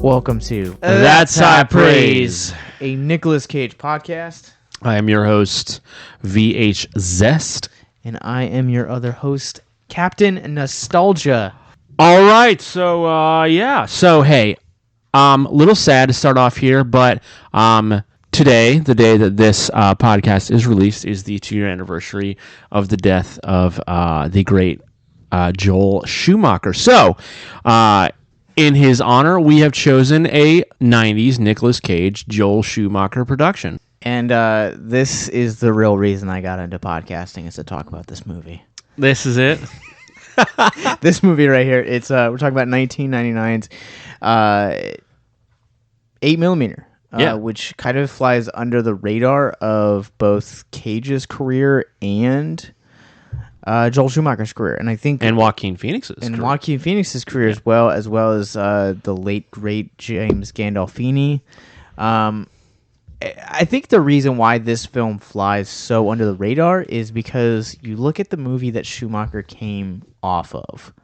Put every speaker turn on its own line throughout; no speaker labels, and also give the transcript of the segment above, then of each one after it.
Welcome to
That's High Praise,
a Nicolas Cage podcast.
I am your host, VH Zest.
And I am your other host, Captain Nostalgia.
All right, so hey, little sad to start off here, but today, the day that this podcast is released, is the 2-year anniversary of the death of the great Joel Schumacher. So, in his honor, we have chosen a 90s Nicolas Cage Joel Schumacher production.
And this is the real reason I got into podcasting, is to talk about this movie.
This is it?
This movie right here, it's we're talking about 1999's 8mm, which kind of flies under the radar of both Cage's career and Joel Schumacher's career, and I think
Joaquin-Phoenix's
career as well as the late great James Gandolfini. I think the reason why this film flies so under the radar is because you look at the movie that Schumacher came off of.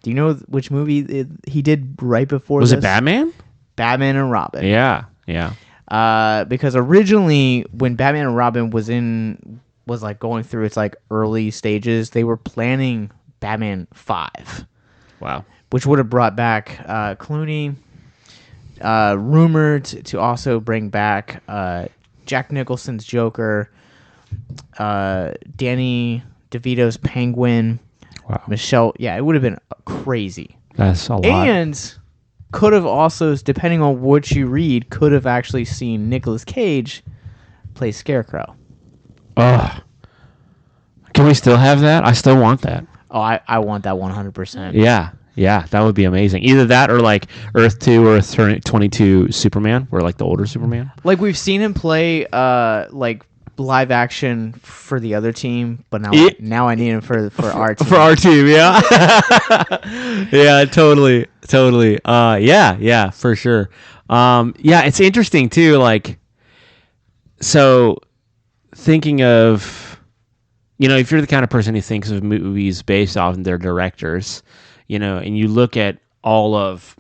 Do you know which movie he did right before this?
Was it Batman?
Batman and Robin.
Yeah.
Because originally, when Batman and Robin was like going through its like early stages, they were planning Batman 5.
Wow.
Which would have brought back Clooney. Rumored to also bring back Jack Nicholson's Joker, Danny DeVito's Penguin,
wow.
Michelle. Yeah, it would have been crazy.
That's a lot.
And could have also, depending on what you read, could have actually seen Nicolas Cage play Scarecrow.
Ugh. Can we still have that? I still want that.
Oh, I want that 100%.
Yeah, that would be amazing. Either that or like Earth 2 or Earth 22 Superman, or like the older Superman.
Like we've seen him play like live action for the other team, but now I need him for our team.
For our team, yeah. Yeah, totally. Yeah, for sure. Yeah, it's interesting too, like, so thinking of, if you're the kind of person who thinks of movies based off their directors, and you look at all of,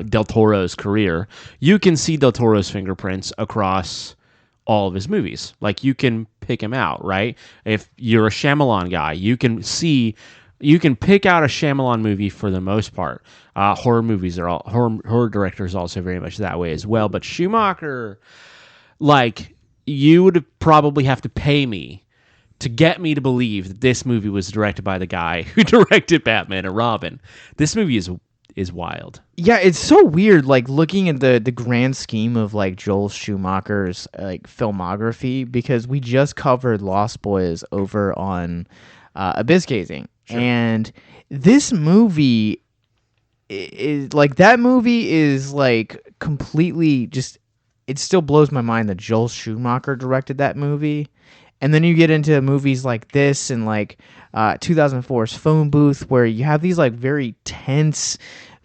Del Toro's career, you can see Del Toro's fingerprints across all of his movies. Like, you can pick him out, right? If you're a Shyamalan guy, you can pick out a Shyamalan movie for the most part. Horror movies are horror directors also very much that way as well. But Schumacher, like, you would probably have to pay me to get me to believe that this movie was directed by the guy who directed Batman and Robin. This movie is wild.
Yeah, it's so weird, like, looking at the grand scheme of, like, Joel Schumacher's, like, filmography, because we just covered Lost Boys over on Abyss Gazing. Sure. And this movie is, like, that movie is, like, completely just, it still blows my mind that Joel Schumacher directed that movie. And then you get into movies like this and like 2004's Phone Booth, where you have these like very tense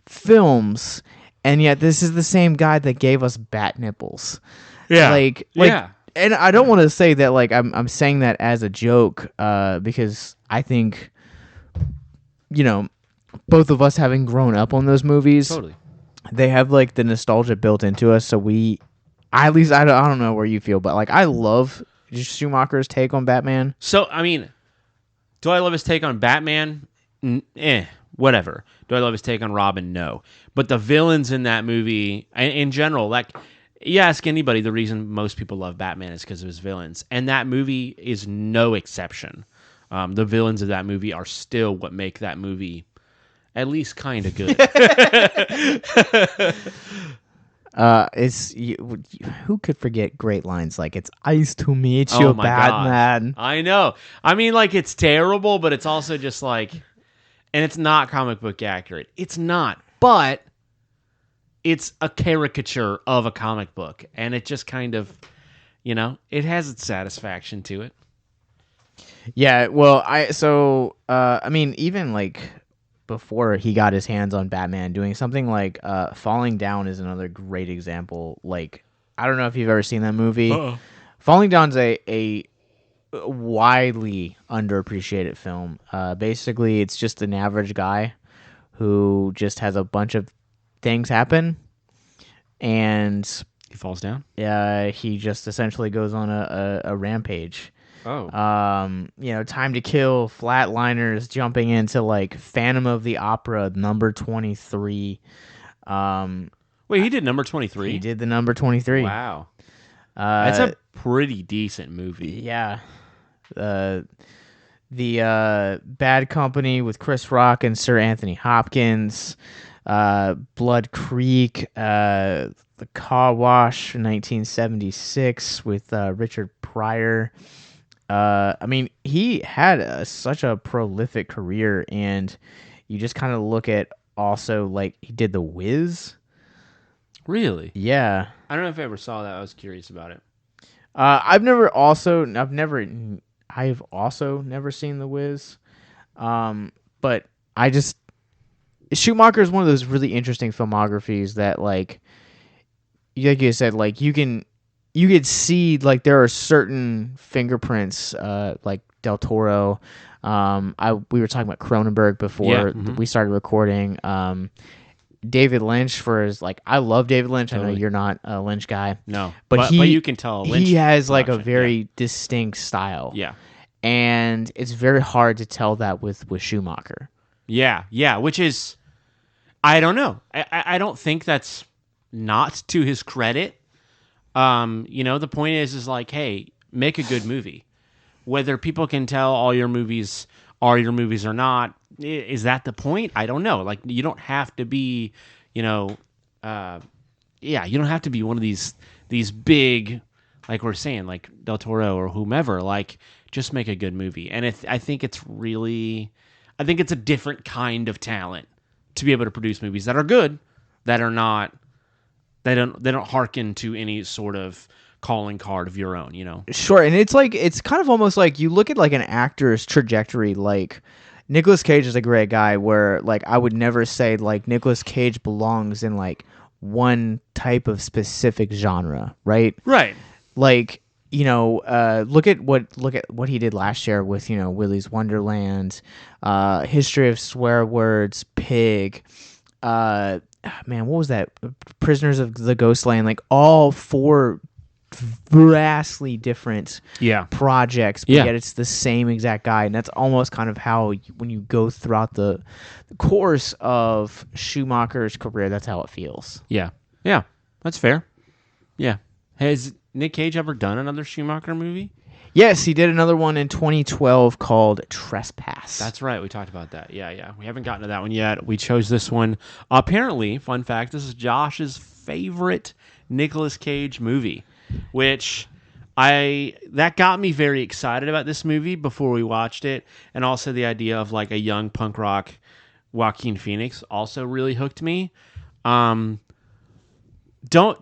films, and yet this is the same guy that gave us Bat Nipples.
Yeah,
yeah. And I don't want to say that like I'm saying that as a joke, because I think, both of us having grown up on those movies,
totally,
they have like the nostalgia built into us. So I don't know where you feel, but like I love Schumacher's take on Batman.
So, do I love his take on Batman? Whatever. Do I love his take on Robin? No. But the villains in that movie, in general, like, you ask anybody, the reason most people love Batman is because of his villains. And that movie is no exception. The villains of that movie are still what make that movie at least kind of good.
Who could forget great lines like "It's ice to meet you, Batman."
I know. Like, it's terrible, but it's also just like, and it's not comic book accurate. It's not, but it's a caricature of a comic book, and it just kind of, it has its satisfaction to it.
Yeah. Well, even like, before he got his hands on Batman, doing something like Falling Down is another great example. Like, I don't know if you've ever seen that movie.
Uh-oh.
Falling Down's a widely underappreciated film. Basically, it's just an average guy who just has a bunch of things happen. and
He falls down.
he just essentially goes on a rampage.
Oh.
Time to Kill, Flatliners, jumping into like Phantom of the Opera, number 23.
Wait, he did number 23?
He did the number 23.
Wow. That's a pretty decent movie.
Yeah. The Bad Company with Chris Rock and Sir Anthony Hopkins. Blood Creek. The Car Wash, 1976 with Richard Pryor. He had such a prolific career, and you just kind of look at also like he did The Wiz.
Really?
Yeah.
I don't know if I ever saw that. I was curious about it.
I've also never seen The Wiz. But Schumacher is one of those really interesting filmographies that like you said, like you could see like there are certain fingerprints, like Del Toro. We were talking about Cronenberg before we started recording. David Lynch for his like I love David Lynch. Totally. I know you're not a Lynch guy.
No. But you can tell Lynch
he has like a very distinct style.
Yeah.
And it's very hard to tell that with Schumacher.
Yeah, which is I don't know. I don't think that's not to his credit. The point is like, hey, make a good movie. Whether people can tell all your movies are your movies or not, is that the point? I don't know. Like, you don't have to be, you don't have to be one of these big, like we're saying, like Del Toro or whomever. Like, just make a good movie. And I think it's a different kind of talent to be able to produce movies that are good, that are not. They don't hearken to any sort of calling card of your own, Sure,
and it's kind of almost like you look at like an actor's trajectory. Like Nicolas Cage is a great guy, where like I would never say like Nicolas Cage belongs in like one type of specific genre, right?
Right.
Like look at what he did last year with Willy's Wonderland, History of Swear Words, Pig. Man, what was that? Prisoners of the Ghostland, like all 4 vastly different projects, but yet it's the same exact guy. And that's almost kind of how, when you go throughout the course of Schumacher's career, that's how it feels.
Yeah, that's fair. Yeah. Has Nick Cage ever done another Schumacher movie?
Yes, he did another one in 2012 called Trespass.
That's right. We talked about that. Yeah. We haven't gotten to that one yet. We chose this one. Apparently, fun fact, this is Josh's favorite Nicolas Cage movie, which that got me very excited about this movie before we watched it. And also the idea of like a young punk rock Joaquin-Phoenix also really hooked me. Don't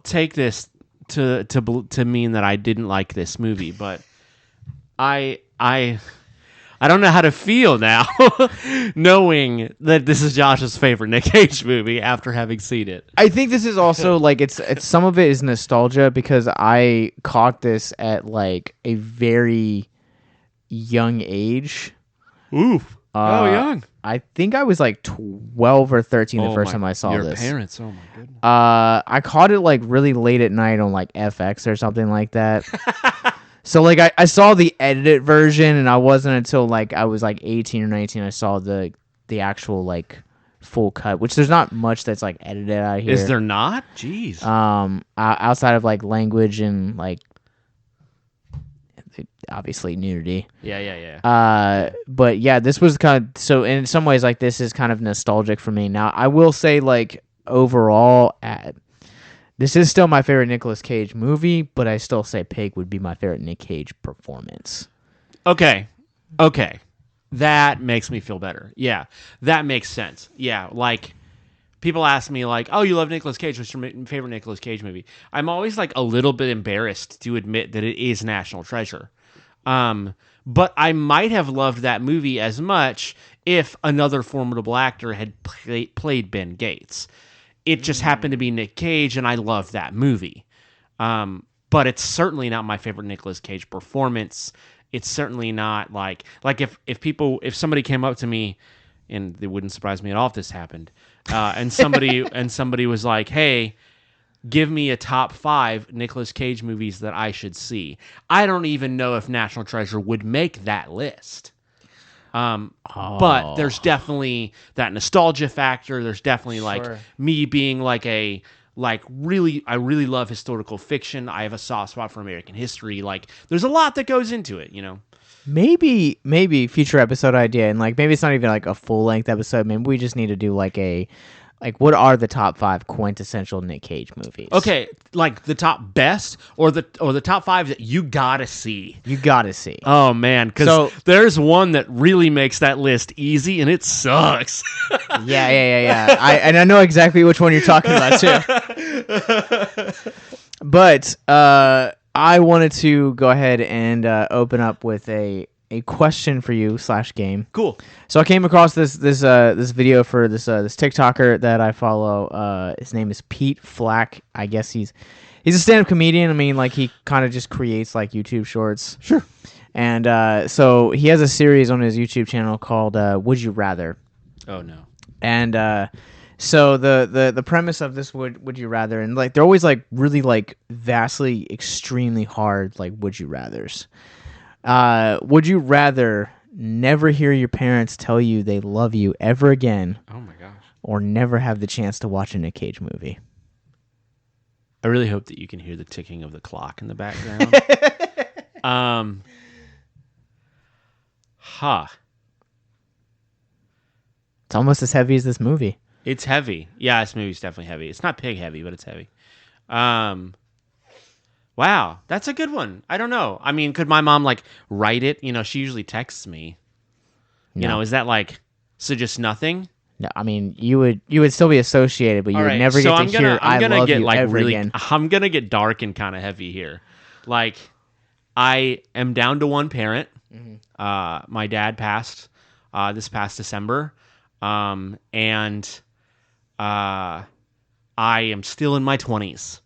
take this to mean that I didn't like this movie, but I don't know how to feel now, knowing that this is Josh's favorite Nick Cage movie after having seen it.
I think this is also like it's some of it is nostalgia, because I caught this at like a very young age.
Oof! Young.
I think I was like 12 or 13 the first time I saw
your
this.
Your parents, oh my goodness.
I caught it like really late at night on like FX or something like that. So like I saw the edited version, and I wasn't until like I was like 18 or 19 I saw the actual like full cut, which there's not much that's like edited out here.
Is there not? Jeez.
Outside of like language and like obviously nudity.
Yeah.
But yeah, this was kind of, so in some ways like this is kind of nostalgic for me. Now I will say like overall this is still my favorite Nicolas Cage movie, but I still say Pig would be my favorite Nick Cage performance.
Okay. That makes me feel better. Yeah, that makes sense. Yeah, like people ask me like, "Oh, you love Nicolas Cage? What's your favorite Nicolas Cage movie?" I'm always like a little bit embarrassed to admit that it is National Treasure. But I might have loved that movie as much if another formidable actor had played Ben Gates. It just happened to be Nick Cage, and I loved that movie. But it's certainly not my favorite Nicolas Cage performance. It's certainly not like if somebody came up to me, and it wouldn't surprise me at all if this happened, and somebody was like, "Hey, give me a top 5 Nicolas Cage movies that I should see. I don't even know if National Treasure would make that list. But there's definitely that nostalgia factor. There's definitely like me being like I really love historical fiction. I have a soft spot for American history. Like there's a lot that goes into it, you know.
Maybe future episode idea, and like maybe it's not even like a full length episode. Maybe we just need to do like what are the top 5 quintessential Nick Cage movies?
Okay, like the top best or the top 5 that you gotta see.
You gotta see.
Oh man, because there's one that really makes that list easy, and it sucks.
Yeah. I know exactly which one you're talking about too. But I wanted to go ahead and open up with a question for you / game.
Cool.
So I came across this video for this TikToker that I follow. His name is Pete Flack. I guess he's a stand-up comedian. I mean, like he kind of just creates like YouTube shorts.
Sure.
And so he has a series on his YouTube channel called Would You Rather.
Oh no.
And so the premise of this would you rather, and like they're always like really like vastly extremely hard like would you rathers. Would you rather never hear your parents tell you they love you ever again?
Oh my gosh.
Or never have the chance to watch a Nick Cage movie?
I really hope that you can hear the ticking of the clock in the background.
It's almost as heavy as this movie.
It's heavy. Yeah, this movie's definitely heavy. It's not pig heavy, but it's heavy. Wow, that's a good one. I don't know. I mean, could my mom like write it? You know, she usually texts me.
No.
You know, is that like so just nothing?
No, I mean you would still be associated, but you would never get to hear "I love you" ever again.
I'm gonna get dark and kind of heavy here. Like, I am down to one parent. Mm-hmm. My dad passed this past December, and I am still in my 20s.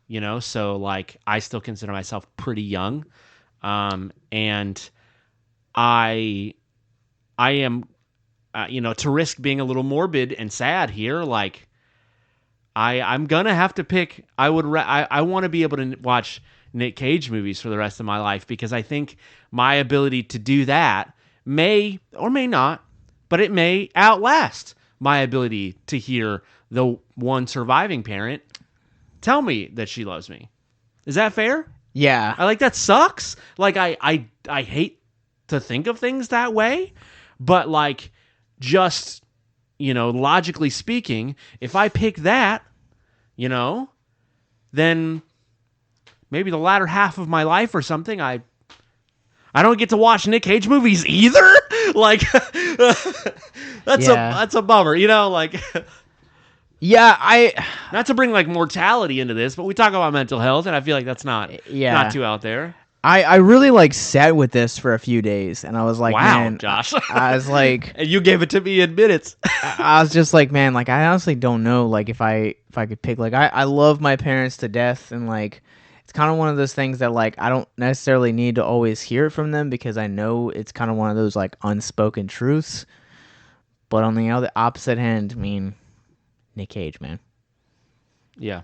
You know, so like I still consider myself pretty young. And I am, you know, to risk being a little morbid and sad here, like I'm going to have to pick, I want to be able to watch Nick Cage movies for the rest of my life, because I think my ability to do that may or may not, but it may outlast my ability to hear the one surviving parent tell me that she loves me. Is that fair?
Yeah.
I like that sucks. Like I hate to think of things that way, but like just, you know, logically speaking, if I pick that, you know, then maybe the latter half of my life or something, I don't get to watch Nick Cage movies either. Like that's a bummer, you know, like
yeah,
not to bring like mortality into this, but we talk about mental health, and I feel like that's not too out there.
I really like sat with this for a few days, and I was like,
wow,
man,
Josh.
I was like,
and you gave it to me in minutes.
I was just like, man, like I honestly don't know, like if I could pick, like I love my parents to death, and like it's kind of one of those things that like I don't necessarily need to always hear it from them, because I know it's kind of one of those like unspoken truths. But on the other opposite hand, I mean, Nick Cage, man.
Yeah.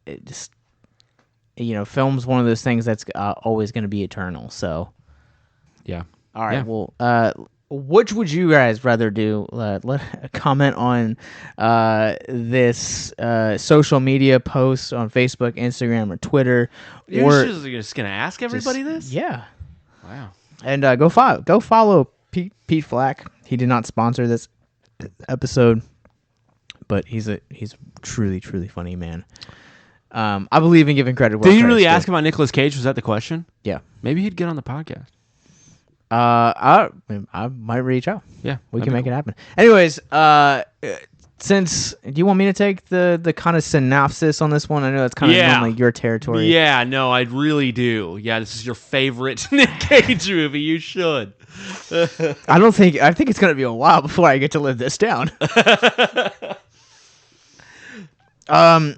It just, you know, film's one of those things that's always going to be eternal. So,
yeah.
All right. Yeah. Well, which would you guys rather do? Let comment on this social media post on Facebook, Instagram, or Twitter.
You're just going to ask everybody this?
Yeah.
Wow.
And go follow Pete Flack. He did not sponsor this episode, but he's truly, truly funny man. I believe in giving credit.
Did you really ask about Nicolas Cage? Was that the question?
Yeah.
Maybe he'd get on the podcast.
I might reach out.
Yeah,
we can make it happen. Anyways, since do you want me to take the kind of synopsis on this one? I know that's kind of normally your territory.
Yeah, no, I really do. Yeah, this is your favorite Nick Cage movie. You should.
I think it's gonna be a while before I get to live this down.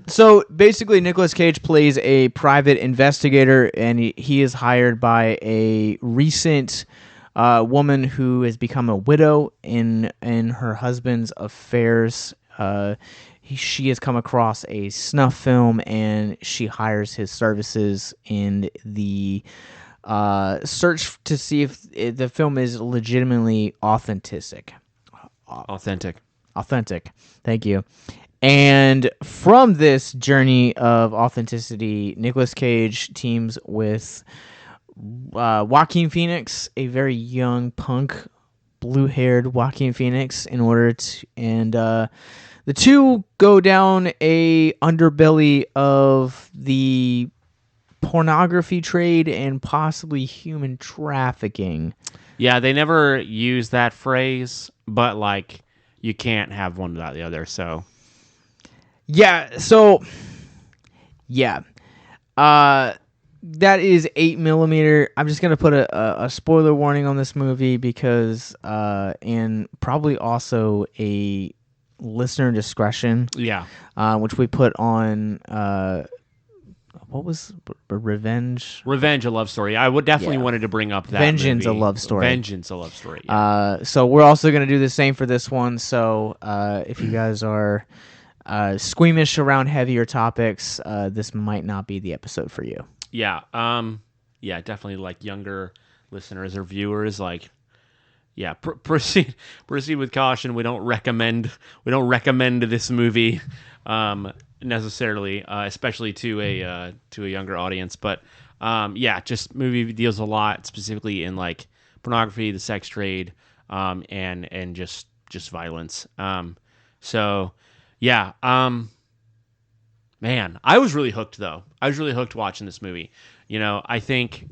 So basically, Nicolas Cage plays a private investigator, and he is hired by a recent woman who has become a widow in her husband's affairs. she has come across a snuff film, and she hires his services in the search to see if the film is legitimately authentic. Authentic. Thank you. And from this journey of authenticity, Nicolas Cage teams with Joaquin-Phoenix, a very young punk, blue-haired Joaquin-Phoenix, in order to, and the two go down a underbelly of the pornography trade and possibly human trafficking.
Yeah, they never use that phrase, but like you can't have one without the other. So
yeah, that is 8mm. I'm just gonna put a spoiler warning on this movie because and probably also a listener discretion.
Yeah.
Which we put on what was Revenge?
Revenge, a love story. I would definitely wanted to bring up that
Vengeance,
movie.
a love story.
Vengeance, a love story. Yeah.
So we're also going to do the same for this one. So if you guys are squeamish around heavier topics, this might not be the episode for you.
Yeah. Yeah, definitely like younger listeners or viewers, like, yeah, proceed with caution. We don't recommend this movie necessarily, especially to a younger audience. But yeah, just movie deals a lot specifically in like pornography, the sex trade, and just violence. So yeah, man, I was really hooked though. I was really hooked watching this movie. You know, I think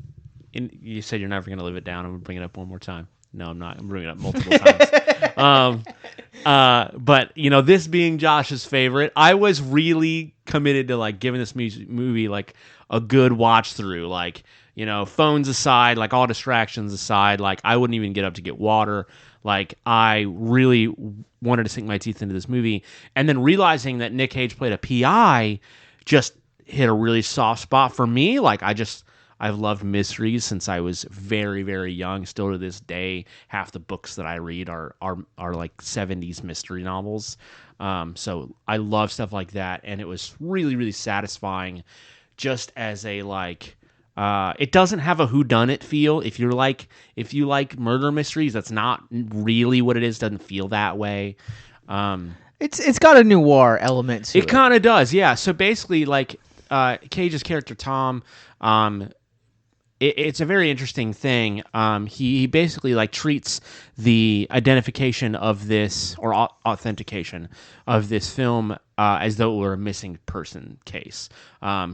you said you're never going to live it down. I'm going to bring it up one more time. No, I'm not. I'm bringing it up multiple times. But you know, this being Josh's favorite, I was really committed to like giving this movie like a good watch through. Like, you know, phones aside, like all distractions aside, like I wouldn't even get up to get water. Like I really wanted to sink my teeth into this movie, and then realizing that Nick Cage played a PI just hit a really soft spot for me. Like I've loved mysteries since I was very, very young. Still to this day, half the books that I read are like 70s mystery novels. So I love stuff like that, and it was really, really satisfying. Just as a like, it doesn't have a whodunit feel. If you like murder mysteries, that's not really what it is. Doesn't feel that way.
It's got a noir element to it.
It kind of does, yeah. So basically, like Cage's character Tom. It's a very interesting thing. He basically like treats the identification of this or authentication of this film as though it were a missing person case.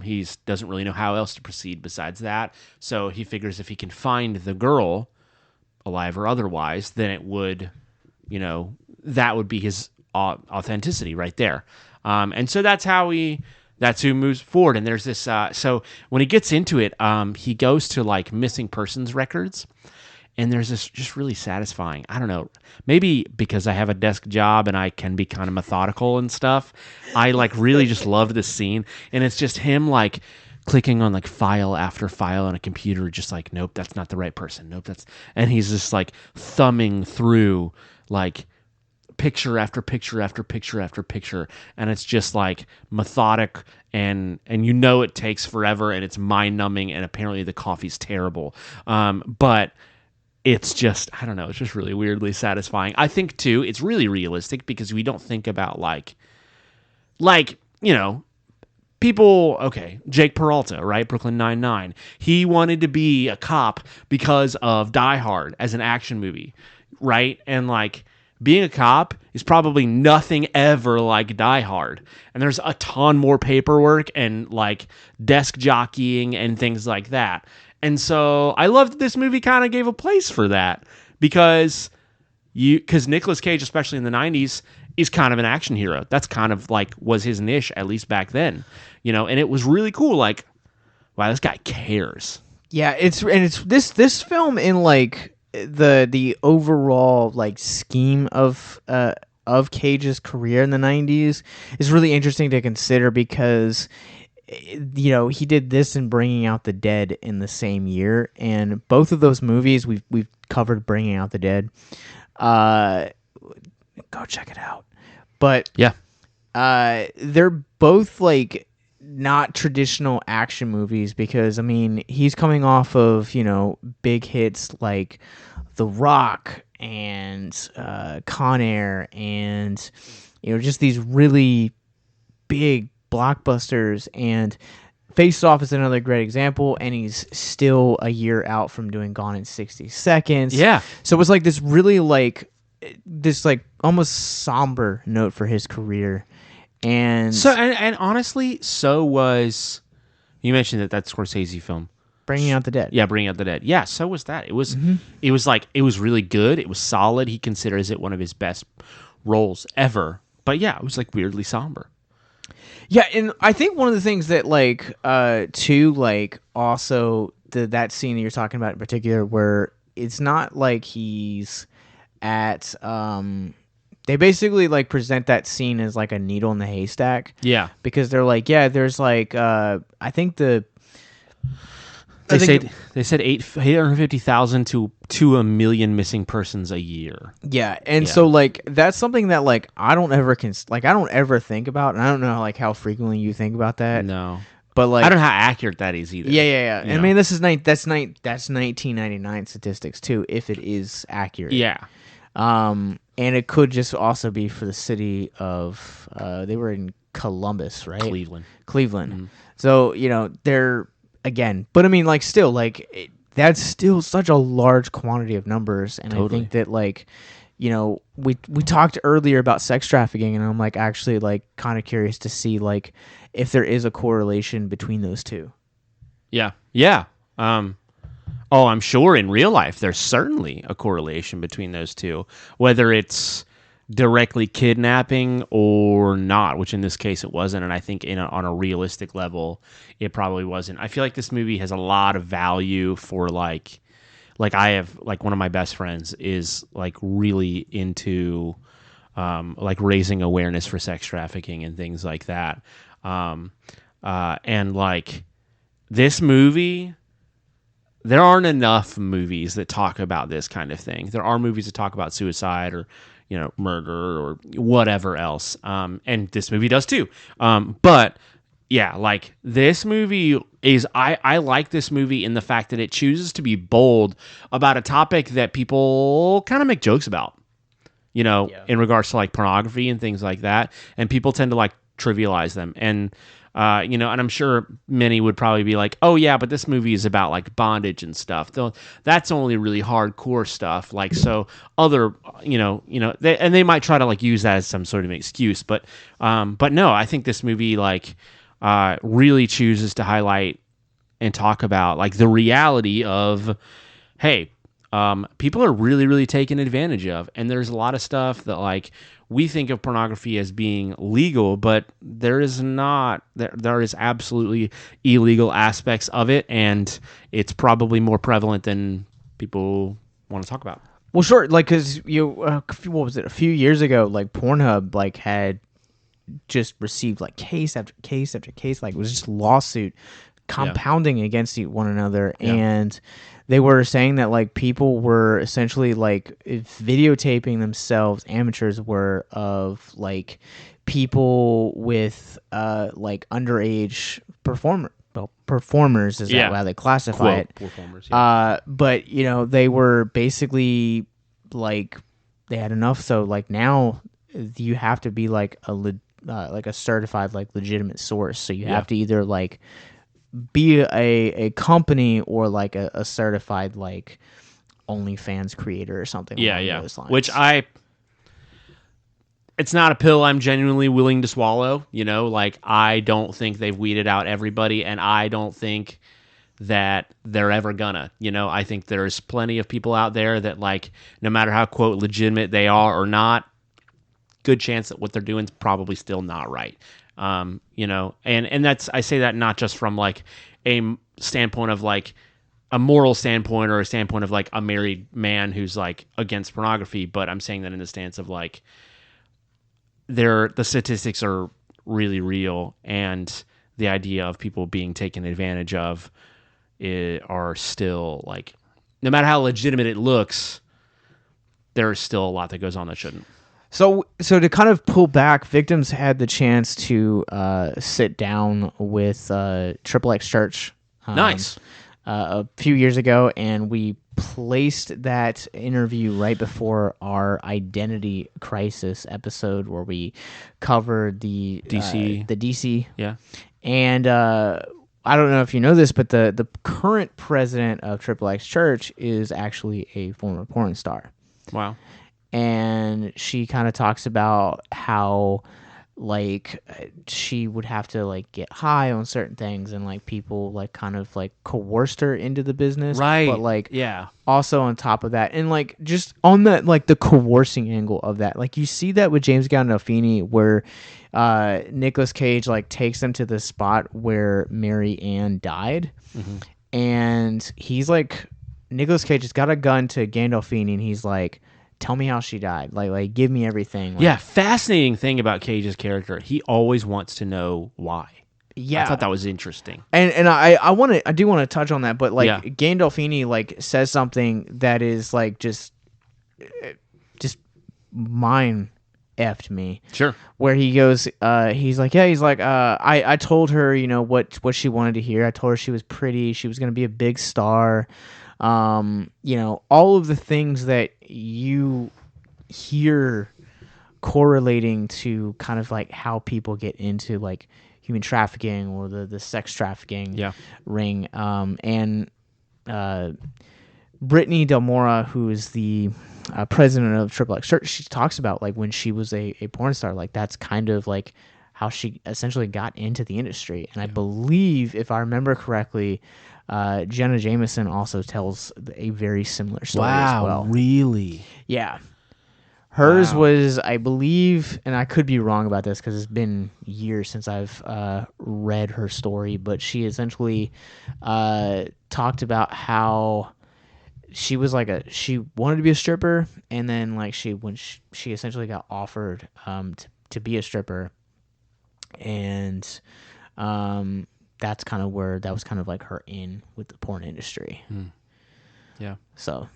He doesn't really know how else to proceed besides that. So he figures if he can find the girl, alive or otherwise, then it would, you know, that would be his authenticity right there. And so that's who moves forward. And there's this, so when he gets into it, he goes to like missing persons records, and there's this just really satisfying, I don't know, maybe because I have a desk job and I can be kind of methodical and stuff. I like really just love this scene. And it's just him like clicking on like file after file on a computer, just like, nope, that's not the right person. Nope. And he's just like thumbing through like picture after picture after picture after picture, and it's just like methodic, and you know it takes forever, and it's mind-numbing, and apparently the coffee's terrible, but it's just, I don't know, it's just really weirdly satisfying. I think too it's really realistic because we don't think about like you know, people, okay, Jake Peralta, right? Brooklyn Nine-Nine. He wanted to be a cop because of Die Hard as an action movie, right? And like being a cop is probably nothing ever like Die Hard. And there's a ton more paperwork and like desk jockeying and things like that. And so I love that this movie kind of gave a place for that because Nicolas Cage, especially in the 90s, is kind of an action hero. That's kind of like was his niche, at least back then, you know, and it was really cool. Like, wow, this guy cares.
Yeah. It's this film in like the overall like scheme of Cage's career in the 90s is really interesting to consider because, you know, he did this and Bringing Out the Dead in the same year, and both of those movies we've covered Bringing Out the Dead. Go check it out. But
yeah,
They're both like not traditional action movies because I mean he's coming off of big hits like The Rock and Con Air and just these really big blockbusters, and Face Off is another great example, and he's still a year out from doing Gone in 60 Seconds.
Yeah.
So it was like this really like this like almost somber note for his career. And
So and honestly, so was, you mentioned that Scorsese film.
Bringing Out the Dead.
Yeah, Bringing Out the Dead. Yeah, so was that. It was it was really good. It was solid. He considers it one of his best roles ever. But yeah, it was like weirdly somber.
Yeah, and I think one of the things that like too like also that scene that you're talking about in particular, where it's not like he's at they basically like present that scene as like a needle in the haystack.
Yeah.
Because they're like, yeah, there's like I think the
They said 850,000 to 1 million missing persons a year.
Yeah, and so like that's something that like I don't ever think about, and I don't know like how frequently you think about that.
No,
but like
I don't know how accurate that is either.
Yeah. I mean, this is that's 1999 statistics too, if it is accurate.
Yeah.
And it could just also be for the city of they were in Columbus, right?
Cleveland.
Mm-hmm. So they're again, but I mean, like still like. That's still such a large quantity of numbers, and totally. I think that like, we talked earlier about sex trafficking, and I'm like actually like kind of curious to see like if there is a correlation between those two.
Yeah. I'm sure in real life there's certainly a correlation between those two, whether it's directly kidnapping or not, which in this case it wasn't, and I think on a realistic level it probably wasn't. I feel like this movie has a lot of value for like I have like one of my best friends is like really into like raising awareness for sex trafficking and things like that, and like this movie, there aren't enough movies that talk about this kind of thing. There are movies that talk about suicide or murder or whatever else. And this movie does too. But yeah, like this movie is, I like this movie in the fact that it chooses to be bold about a topic that people kind of make jokes about, in regards to like pornography and things like that. And people tend to like trivialize them. And, and I'm sure many would probably be like, oh yeah, but this movie is about like bondage and stuff. Though that's only really hardcore stuff. Like, so other, they might try to like use that as some sort of excuse, but no, I think this movie like, really chooses to highlight and talk about like the reality of, hey, people are really, really taken advantage of. And there's a lot of stuff that like, we think of pornography as being legal, but there is not. There is absolutely illegal aspects of it, and it's probably more prevalent than people want to talk about.
Well, sure, like because what was it? A few years ago, like Pornhub, like had just received like case after case after case, like it was just lawsuit compounding against one another, and they were saying that like people were essentially like videotaping themselves, amateurs were, of like people with like underage performers is that how they classify it.
Performers,
but they were basically like they had enough, so like now you have to be like a certified like legitimate source, so you have to either like be a company or like a certified like OnlyFans creator or something along those lines.
Which it's not a pill I'm genuinely willing to swallow, like I don't think they've weeded out everybody, and I don't think that they're ever gonna, I think there's plenty of people out there that like, no matter how quote legitimate they are or not, good chance that what they're doing is probably still not right. And that's, I say that not just from like a standpoint of like a moral standpoint or a standpoint of like a married man who's like against pornography, but I'm saying that in the stance of like the statistics are really real, and the idea of people being taken advantage of are still like, no matter how legitimate it looks, there's still a lot that goes on that shouldn't.
So to kind of pull back, Victims had the chance to sit down with Triple X Church.
Nice.
A few years ago, and we placed that interview right before our identity crisis episode, where we covered the DC.
Yeah.
And I don't know if you know this, but the current president of Triple X Church is actually a former porn star.
Wow.
And she kind of talks about how like she would have to like get high on certain things, and like people like kind of like coerced her into the business,
right?
But like
yeah,
also on top of that, and like just on that like the coercing angle of that, like you see that with James Gandolfini, where Nicolas-Cage like takes them to the spot where Mary Ann died, and he's like, Nicolas-Cage has got a gun to Gandolfini, and he's like, tell me how she died. Like give me everything. Like,
yeah, fascinating thing about Cage's character. He always wants to know why.
Yeah.
I thought that was interesting.
And I do want to touch on that, but like Gandolfini like says something that is like just mind effed me.
Sure.
Where he goes, I told her, you know, what she wanted to hear. I told her she was pretty, she was gonna be a big star. You know, all of the things that you hear correlating to kind of like how people get into like human trafficking or the sex trafficking ring. And Brittany Del Mora, who is the president of Triple X Church, she talks about like when she was a porn star, like that's kind of like how she essentially got into the industry. And I believe, if I remember correctly, Jenna Jameson also tells a very similar story as well.
Wow, really?
Yeah. Hers was, I believe, and I could be wrong about this because it's been years since I've read her story, but she essentially talked about how she was like she wanted to be a stripper, and then like she essentially got offered to be a stripper, and that's kind of where that was kind of like her in with the porn industry.
Yeah.
So,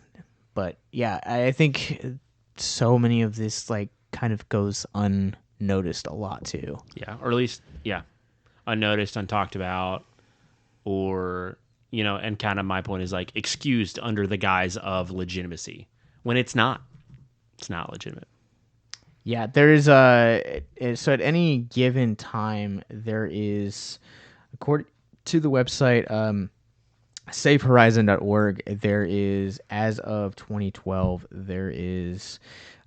but yeah, I think so many of this like kind of goes unnoticed a lot too.
Yeah, or at least unnoticed, untalked about, or you know, and kind of my point is like excused under the guise of legitimacy when it's not. It's not legitimate.
Yeah, there is so at any given time there is, according to the website safehorizon.org, there is, as of 2012, there is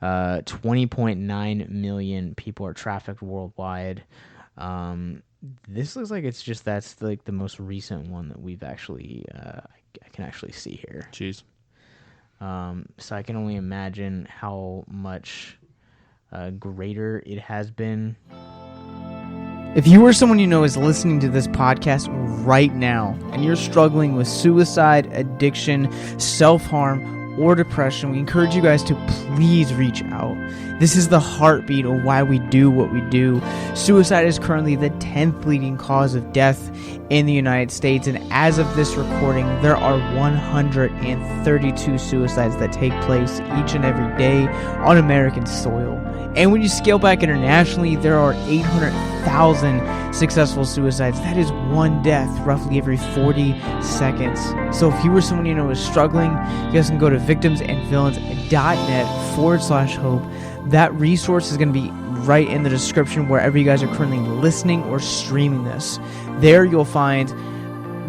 20.9 million people are trafficked worldwide. This looks like that's like the most recent one that we've actually I can actually see here.
Jeez.
So I can only imagine how much greater it has been. If you or someone you know is listening to this podcast right now and you're struggling with suicide, addiction, self-harm, or depression, we encourage you guys to please reach out. This is the heartbeat of why we do what we do. Suicide is currently the 10th leading cause of death in the United States, and as of this recording, there are 132 suicides that take place each and every day on American soil. And when you scale back internationally, there are 800,000 successful suicides. That is one death roughly every 40 seconds. So if you or someone you know is struggling, you guys can go to victimsandvillains.net/hope. That resource is going to be right in the description wherever you guys are currently listening or streaming this. There you'll find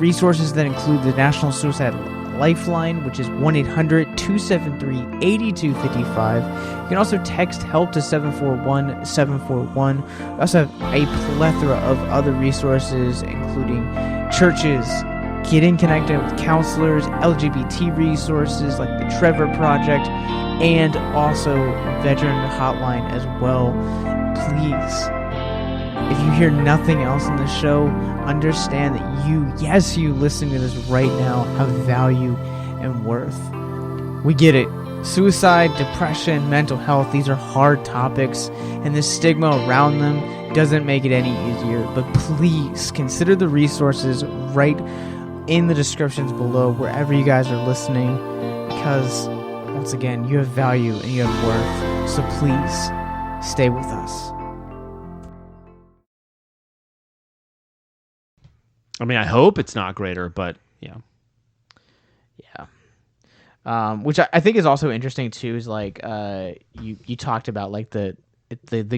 resources that include the National Suicide Lifeline, which is 1-800-273-8255. You can also text HELP to 741-741. We also have a plethora of other resources, including churches, getting connected with counselors, LGBT resources like the Trevor Project, and also veteran hotline as well. Please, if you hear nothing else in this show, understand that you listening to this right now, have value and worth. We get it. Suicide, depression, mental health, these are hard topics, and the stigma around them doesn't make it any easier. But please consider the resources right in the descriptions below wherever you guys are listening, because once again, you have value and you have worth. So please Stay with us.
I mean, I hope it's not greater, but yeah.
Yeah. Which I think is also interesting too. Is like you talked about like the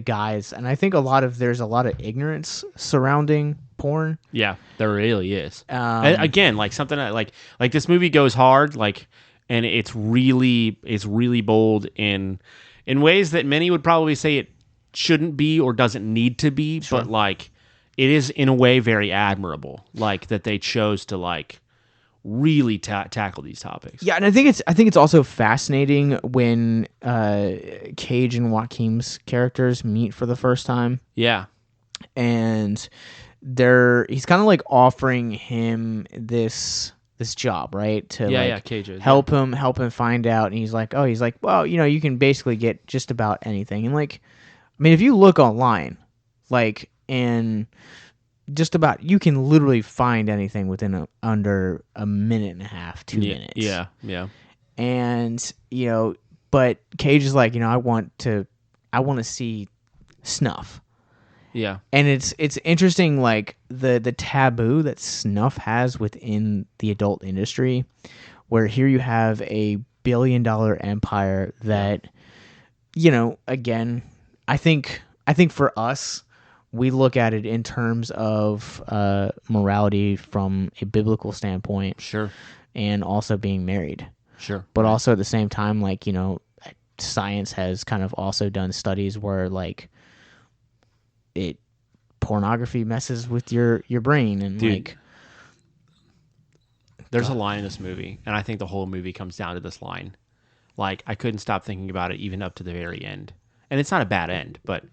guys, and I think there's a lot of ignorance surrounding porn.
Yeah, there really is. Again, like something like this movie goes hard, like, and it's really bold in ways that many would probably say it shouldn't be or doesn't need to be,
Sure.
but like it is in a way very admirable, like that they chose to like really tackle these topics.
Yeah, and I think it's also fascinating when Cage and Joaquin's characters meet for the first time.
Yeah,
And he's kind of like offering him this job, right? To
Cages,
help him find out. And he's like, well, you can basically get just about anything. And like, I mean, if you look online, like, and just about, you can literally find anything within under a minute and a half, 2 minutes.
Yeah.
And but Cage is like, I want to see snuff.
Yeah.
And it's interesting, like the taboo that snuff has within the adult industry, where here you have a billion-dollar empire that, again, I think for us, we look at it in terms of morality from a biblical standpoint.
Sure.
And also being married.
Sure.
But also at the same time, like, science has kind of also done studies where like pornography messes with your brain. And
Dude,
like,
there's a line in this movie, and I think the whole movie comes down to this line. Like, I couldn't stop thinking about it even up to the very end. And it's not a bad end, but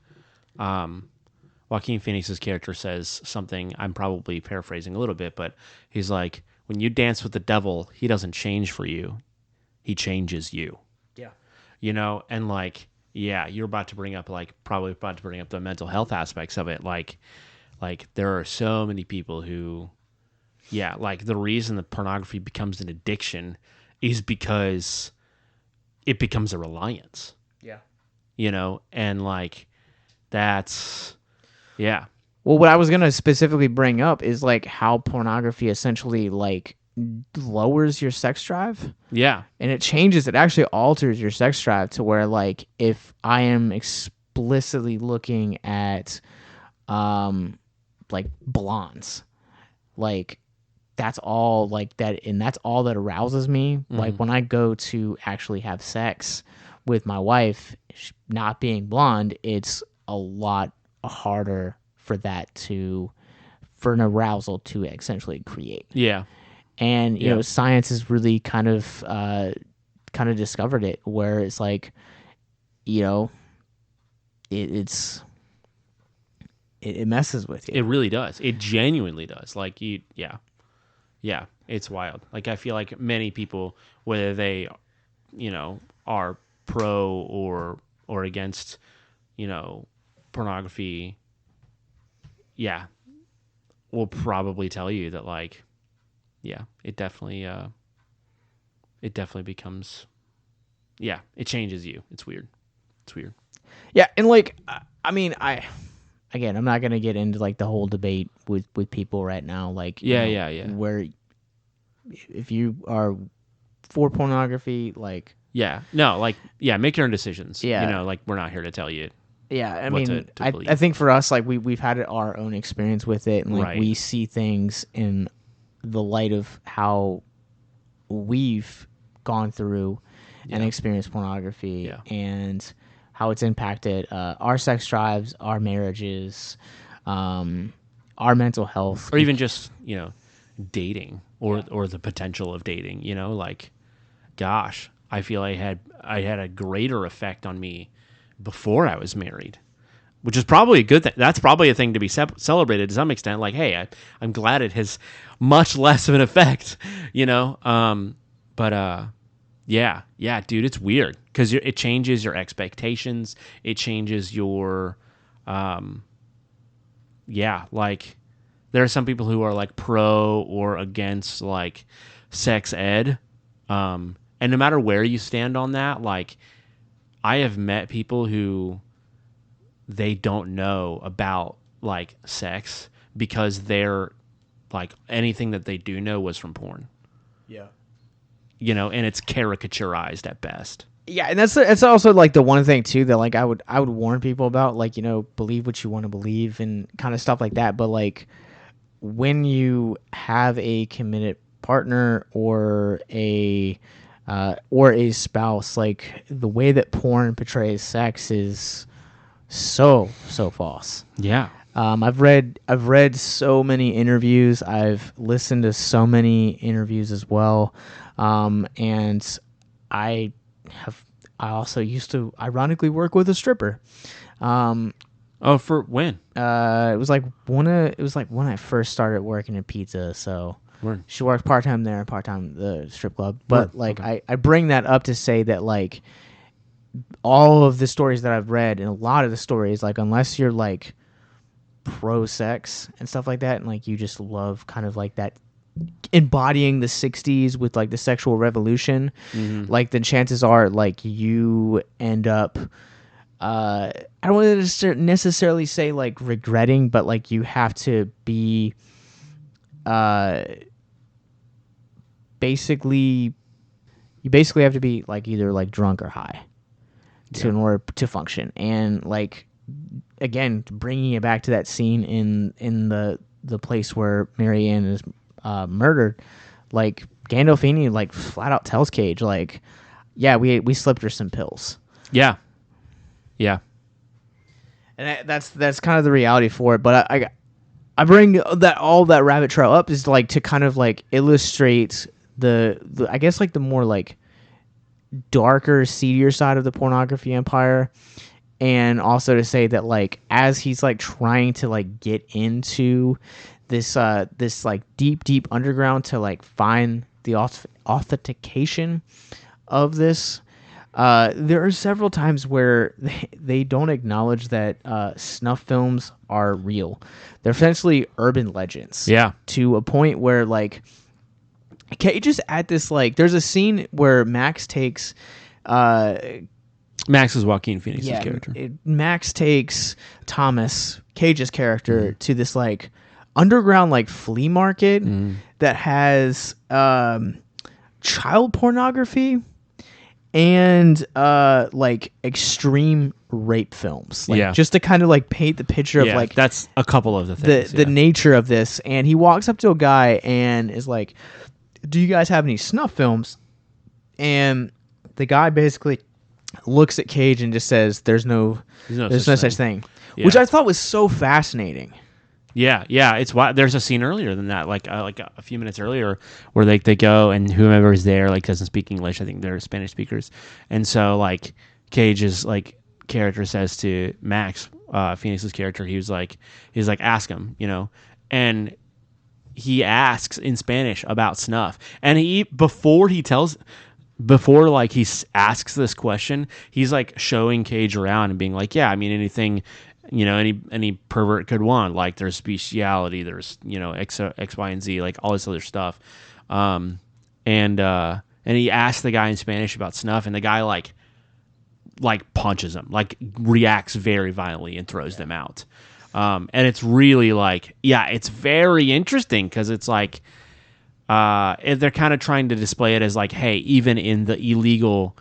Joaquin-Phoenix's character says something, I'm probably paraphrasing a little bit, but he's like, when you dance with the devil, he doesn't change for you. He changes you. Yeah. And like, yeah, you're about to bring up probably about to bring up the mental health aspects of it. Like there are so many people who, yeah, like the reason that pornography becomes an addiction is because it becomes a reliance.
yeah.
And like that's, yeah.
Well, what I was gonna specifically bring up is like how pornography essentially like lowers your sex drive.
Yeah.
And it actually alters your sex drive to where like if I am explicitly looking at like blondes, like that's all like that, and that's all that arouses me. Mm-hmm. Like when I go to actually have sex with my wife, not being blonde, it's a lot harder for an arousal to essentially create.
Yeah.
And science has really kind of discovered it, where it's like, it messes with you.
It really does. It genuinely does. Like yeah, it's wild. Like I feel like many people, whether they, are pro or against, pornography, yeah, will probably tell you that like, yeah, it definitely becomes, yeah, it changes you. It's weird.
Yeah, and like, I mean, I'm not gonna get into like the whole debate with people right now. Like,
yeah.
Where if you are for pornography, like,
yeah, no, like, yeah, make your own decisions.
Yeah,
like we're not here to tell you.
Yeah, I mean, I think for us, like we've had our own experience with it, and like
right.
We see things in the light of how we've gone through and experienced pornography, and how it's impacted our sex drives, our marriages, our mental health,
or even just dating or the potential of dating. Like, gosh, I feel I had a greater effect on me before I was married, which is probably a good thing. That's probably a thing to be celebrated to some extent. Like, hey, I'm glad it has much less of an effect, But yeah, dude, it's weird because it changes your expectations. It changes your, like there are some people who are like pro or against like sex ed, and no matter where you stand on that, like I have met people who they don't know about like sex because they're like anything that they do know was from porn.
Yeah.
And it's caricaturized at best.
Yeah, and that's also like the one thing too that like I would warn people about, like, believe what you want to believe and kind of stuff like that. But like when you have a committed partner or a spouse, like the way that porn portrays sex is so false.
Yeah.
I've read so many interviews. I've listened to so many interviews as well, and I also used to ironically work with a stripper.
For when?
It was like when I first started working in pizza. So
Word.
she worked part-time there and part-time at the strip club. But
Word.
like
Okay.
I bring that up to say that like all of the stories that I've read and a lot of the stories, like unless you're like pro sex and stuff like that and like you just love kind of like that embodying the 60s with like the sexual revolution, like then chances are like you end up I don't want to necessarily say like regretting, but like you have to be basically have to be like either like drunk or high in order to function. And like again, bringing it back to that scene in the place where Marianne is murdered, like Gandolfini like flat out tells Cage like, yeah, we slipped her some pills.
Yeah. Yeah.
And that's kind of the reality for it. But I bring that rabbit trail up is like to kind of like illustrate the I guess like the more like darker, seedier side of the pornography empire. And also to say that like as he's like trying to like get into this like deep underground to like find the authentication of this, there are several times where they don't acknowledge that snuff films are real. They're essentially urban legends.
Yeah.
To a point where like Cage is at this like there's a scene where Max takes
Max is Joaquin-Phoenix's character.
Max takes Thomas, Cage's character, to this like underground like flea market that has child pornography and like extreme rape films. Like, just to kind of like paint the picture of like
that's a couple of the things.
The nature of this. And he walks up to a guy and is like, "Do you guys have any snuff films?" And the guy basically looks at Cage and just says, "There's no such thing," which I thought was so fascinating.
Yeah, it's why there's a scene earlier than that, like a few minutes earlier, where they go and whomever is there like doesn't speak English. I think they're Spanish speakers, and so like Cage's like character says to Max, Phoenix's character, he's like, ask him, and he asks in Spanish about snuff, and before he asks this question, he's like showing Cage around and being like, yeah, I mean anything, any pervert could want, like there's bestiality, there's X, Y, and Z, like all this other stuff, and he asks the guy in Spanish about snuff, and the guy like punches him, like reacts very violently and throws them out, and it's really like, it's very interesting because it's like they're kind of trying to display it as like, hey, even in the illegal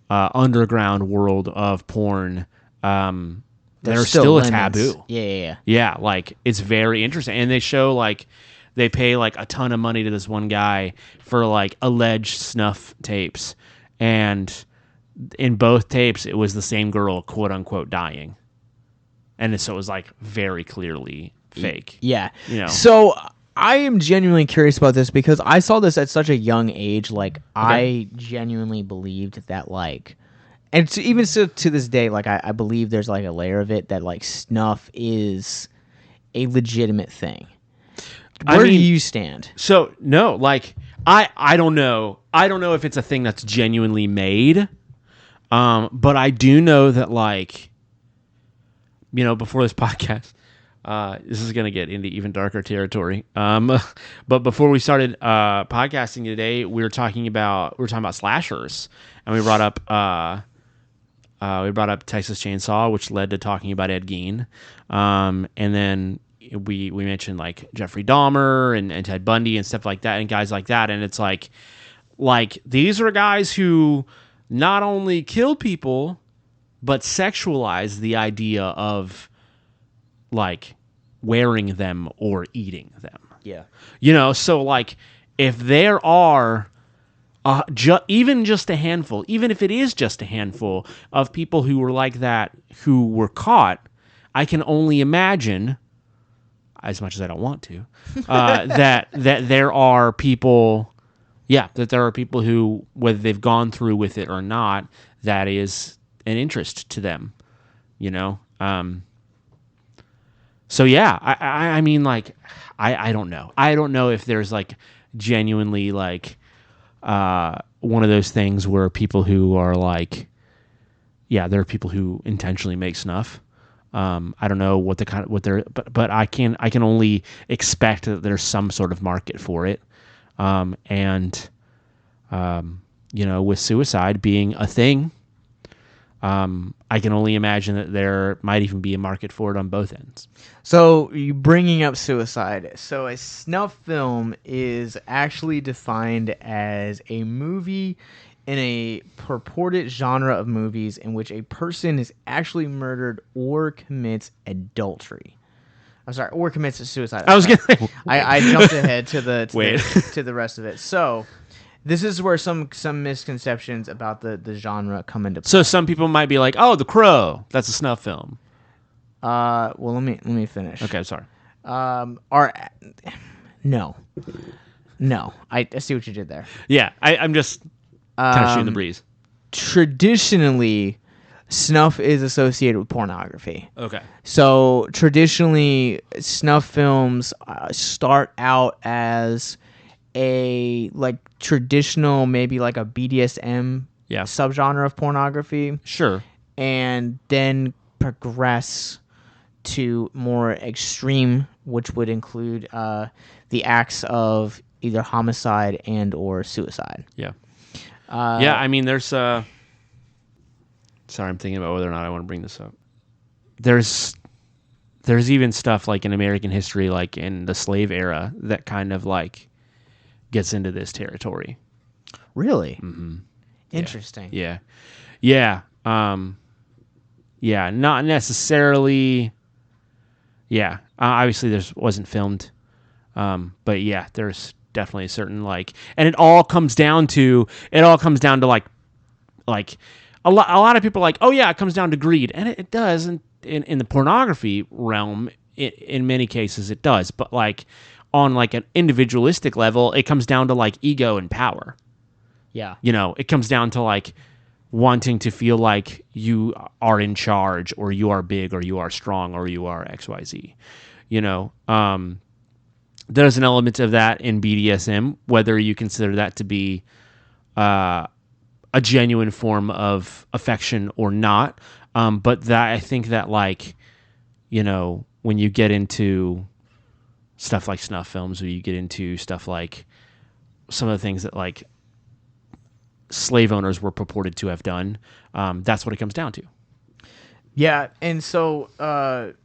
underground world of porn, there's still a taboo. Yeah, like it's very interesting. And they show like they pay like a ton of money to this one guy for like alleged snuff tapes, and in both tapes it was the same girl, quote unquote, dying, and so it was like very clearly fake.
So I am genuinely curious about this because I saw this at such a young age. Like, I genuinely believed that, like, and even so to this day, like, I believe there's like a layer of it that like snuff is a legitimate thing. Where do you stand?
So no, like I don't know. I don't know if it's a thing that's genuinely made. But I do know that, like, before this podcast, this is going to get into even darker territory. But before we started podcasting today, we were talking about slashers, and we brought up We brought up Texas Chainsaw, which led to talking about Ed Gein. And then we mentioned like Jeffrey Dahmer and Ted Bundy and stuff like that, and guys like that. And it's like these are guys who not only kill people, but sexualize the idea of like wearing them or eating them.
Yeah.
So like if there are even just a handful, even if it is just a handful of people who were like that, who were caught, I can only imagine, as much as I don't want to, that there are people, that there are people who, whether they've gone through with it or not, that is an interest to them, So yeah, I mean, like, I don't know. I don't know if there's like genuinely like one of those things where people who are like, there are people who intentionally make snuff. I don't know what they're, but I can only expect that there's some sort of market for it. With suicide being a thing, I can only imagine that there might even be a market for it on both ends.
So you bringing up suicide. So a snuff film is actually defined as a movie in a purported genre of movies in which a person is actually murdered or commits adultery. I'm sorry, or commits suicide.
I was gonna say,
I jumped ahead to the
Wait.
to the rest of it. So this is where some misconceptions about the genre come into play.
So some people might be like, "Oh, The Crow, that's a snuff film."
Well, let me finish.
Okay, sorry.
No, I see what you did there.
Yeah, I'm just kind of shooting the breeze.
Traditionally, snuff is associated with pornography.
Okay.
So traditionally, snuff films start out as a like traditional, maybe like a BDSM subgenre of pornography.
Sure.
And then progress to more extreme, which would include the acts of either homicide and or suicide.
Yeah. I mean, there's sorry, I'm thinking about whether or not I want to bring this up. There's even stuff like in American history, like in the slave era, that kind of like gets into this territory.
Really?
Mm-hmm.
Interesting.
Yeah. Not necessarily. Yeah. Obviously, wasn't filmed. But yeah, there's definitely a certain like, and it all comes down to like a lot of people are like, oh yeah, it comes down to greed, and it does. And in the pornography realm, in many cases it does. But like on like an individualistic level, it comes down to like ego and power.
Yeah.
It comes down to like wanting to feel like you are in charge, or you are big, or you are strong, or you are XYZ. There's an element of that in BDSM, whether you consider that to be a genuine form of affection or not. But that I think that like, when you get into stuff like snuff films, or you get into stuff like some of the things that like slave owners were purported to have done, that's what it comes down to.
Yeah, and so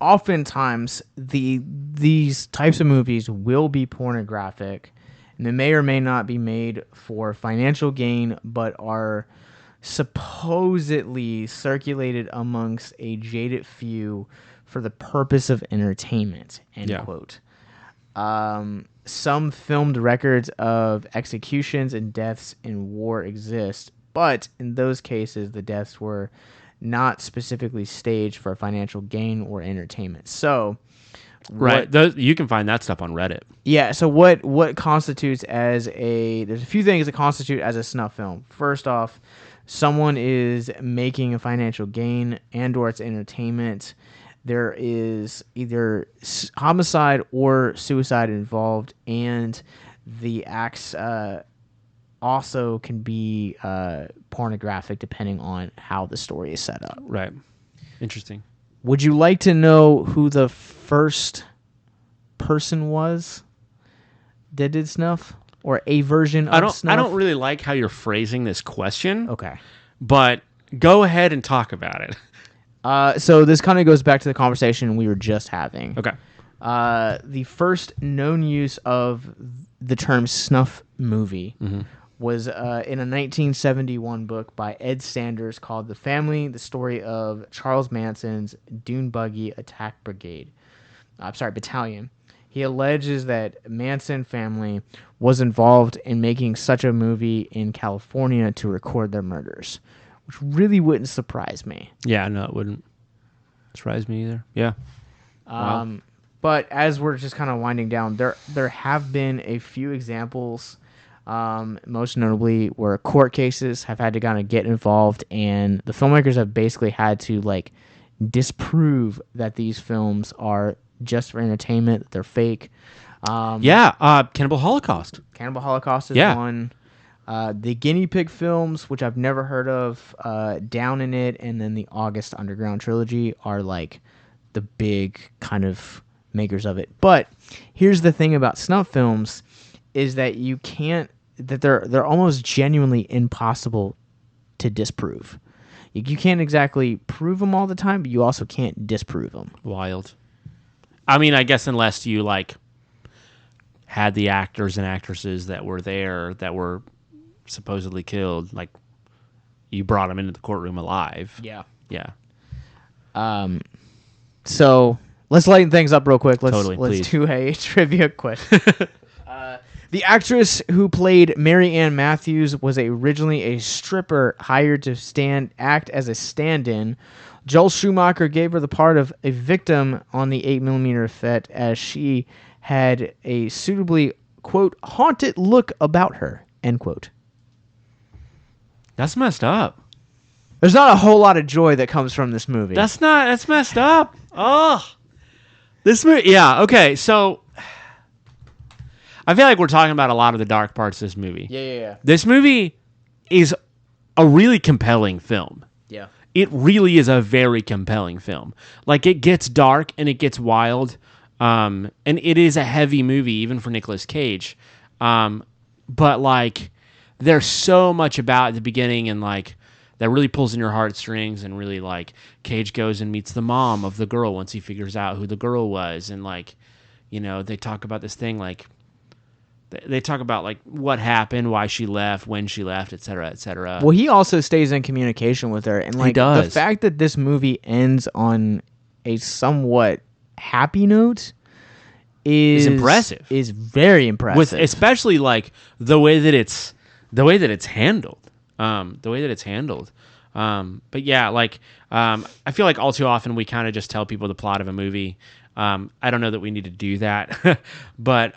oftentimes these types of movies will be pornographic, and they may or may not be made for financial gain, but are supposedly circulated amongst a jaded few for the purpose of entertainment, end quote. Some filmed records of executions and deaths in war exist, but in those cases, the deaths were not specifically staged for financial gain or entertainment. So,
right, you can find that stuff on Reddit.
Yeah. So what constitutes as there's a few things that constitute as a snuff film. First off, someone is making a financial gain and or it's entertainment. There is either homicide or suicide involved, and the acts also can be pornographic depending on how the story is set up.
Right. Interesting.
Would you like to know who the first person was that did snuff? Or a version of snuff?
I don't really like how you're phrasing this question.
Okay.
But Go ahead and talk about it.
So this kind of goes back to the conversation we were just having.
Okay.
The first known use of the term snuff movie was in a 1971 book by Ed Sanders called The Family, the story of Charles Manson's Dune Buggy Attack Battalion. He alleges that Manson family was involved in making such a movie in California to record their murders, which really wouldn't surprise me.
Yeah, no, it wouldn't surprise me either. Yeah. Wow.
But as we're just kind of winding down, there have been a few examples, most notably where court cases have had to kind of get involved, and the filmmakers have basically had to like disprove that these films are just for entertainment, that they're fake.
Cannibal Holocaust.
Cannibal Holocaust is one. The Guinea Pig films, which I've never heard of, Down in It, and then the August Underground trilogy are like the big kind of makers of it. But here's the thing about snuff films is that they're almost genuinely impossible to disprove. You can't exactly prove them all the time, but you also can't disprove them.
Wild. I mean, I guess unless you like had the actors and actresses that were there that were supposedly killed, like you brought them into the courtroom alive.
Yeah.
So
let's lighten things up real quick. Let's
please.
do a trivia question. The actress who played Mary Ann Matthews was originally a stripper hired to act as a stand-in. Joel Schumacher gave her the part of a victim on the 8mm fet as she had a suitably, quote, haunted look about her, end quote.
That's messed up.
There's not a whole lot of joy that comes from this movie.
That's messed up. Oh. This movie, yeah, okay, so I feel like we're talking about a lot of the dark parts of this movie.
Yeah.
This movie is a really compelling film.
Yeah.
It really is a very compelling film. Like, it gets dark and it gets wild, and it is a heavy movie, even for Nicolas Cage. But, like, there's so much about the beginning and, like, that really pulls in your heartstrings, and really, like, Cage goes and meets the mom of the girl once he figures out who the girl was, and, like, you know, they talk about this thing, like, they talk about, like, what happened, why she left, when she left, et cetera, et cetera.
Well, he also stays in communication with her. And, like, the fact that this movie ends on a somewhat happy note is
impressive.
Is very impressive.
With especially, like, the way that it's handled. But, yeah, like, I feel like all too often we kind of just tell people the plot of a movie. I don't know that we need to do that, but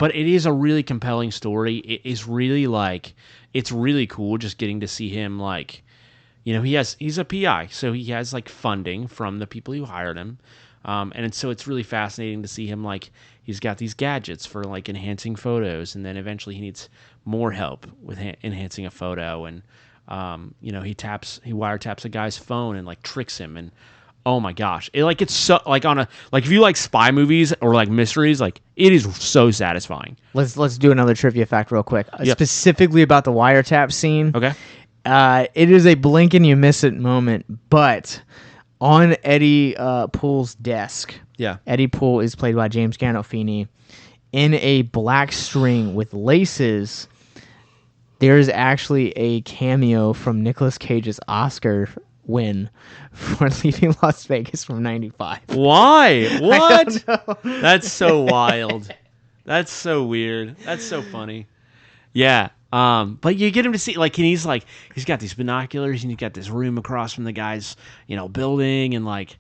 it is a really compelling story. It is really, like, it's really cool just getting to see him, like, you know, he's a PI, so he has, like, funding from the people who hired him. And so it's really fascinating to see him, like, he's got these gadgets for, like, enhancing photos, and then eventually he needs more help with enhancing a photo. And, you know, he wiretaps a guy's phone and, like, tricks him. And, oh my gosh, it's so, like, if you like spy movies or like mysteries, like, it is so satisfying.
Let's do another trivia fact real quick, specifically about the wiretap scene.
Okay.
It is a blink and you miss it moment, but on Eddie Poole's desk, Eddie Poole is played by James Gandolfini, in a black string with laces. There's actually a cameo from Nicolas Cage's Oscar win for Leaving Las Vegas from '95.
Why? What? That's so wild. That's so weird. That's so funny. Yeah. But you get him to see, like, and he's got these binoculars, and he's got this room across from the guy's, you know, building, and, like,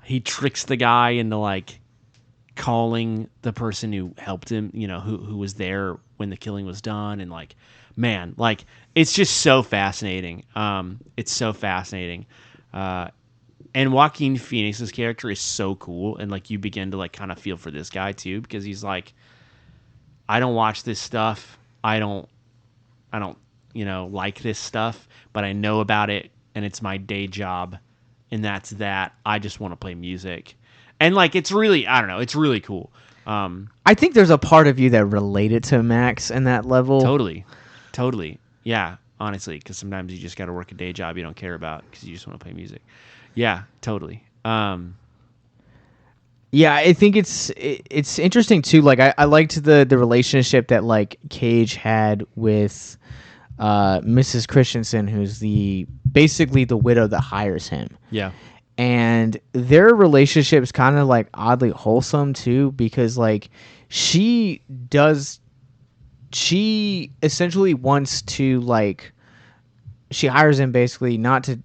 he tricks the guy into, like, calling the person who helped him, you know, who was there when the killing was done, and, like, man, like, it's just so fascinating. It's so fascinating. And Joaquin-Phoenix's character is so cool, and, like, you begin to, like, kind of feel for this guy too, because he's like, I don't watch this stuff. I don't, you know, like this stuff, but I know about it, and it's my day job, and that's that. I just want to play music. And, like, it's really, I don't know, it's really cool.
I think there's a part of you that related to Max in that level.
Totally. Yeah. honestly, because sometimes you just got to work a day job you don't care about because you just want to play music. Yeah, totally.
Yeah, I think it's interesting too. Like I liked the relationship that like Cage had with Mrs. Christensen, who's basically the widow that hires him.
Yeah.
And their relationship is kind of like oddly wholesome too, because like she essentially wants to like, she hires him basically not to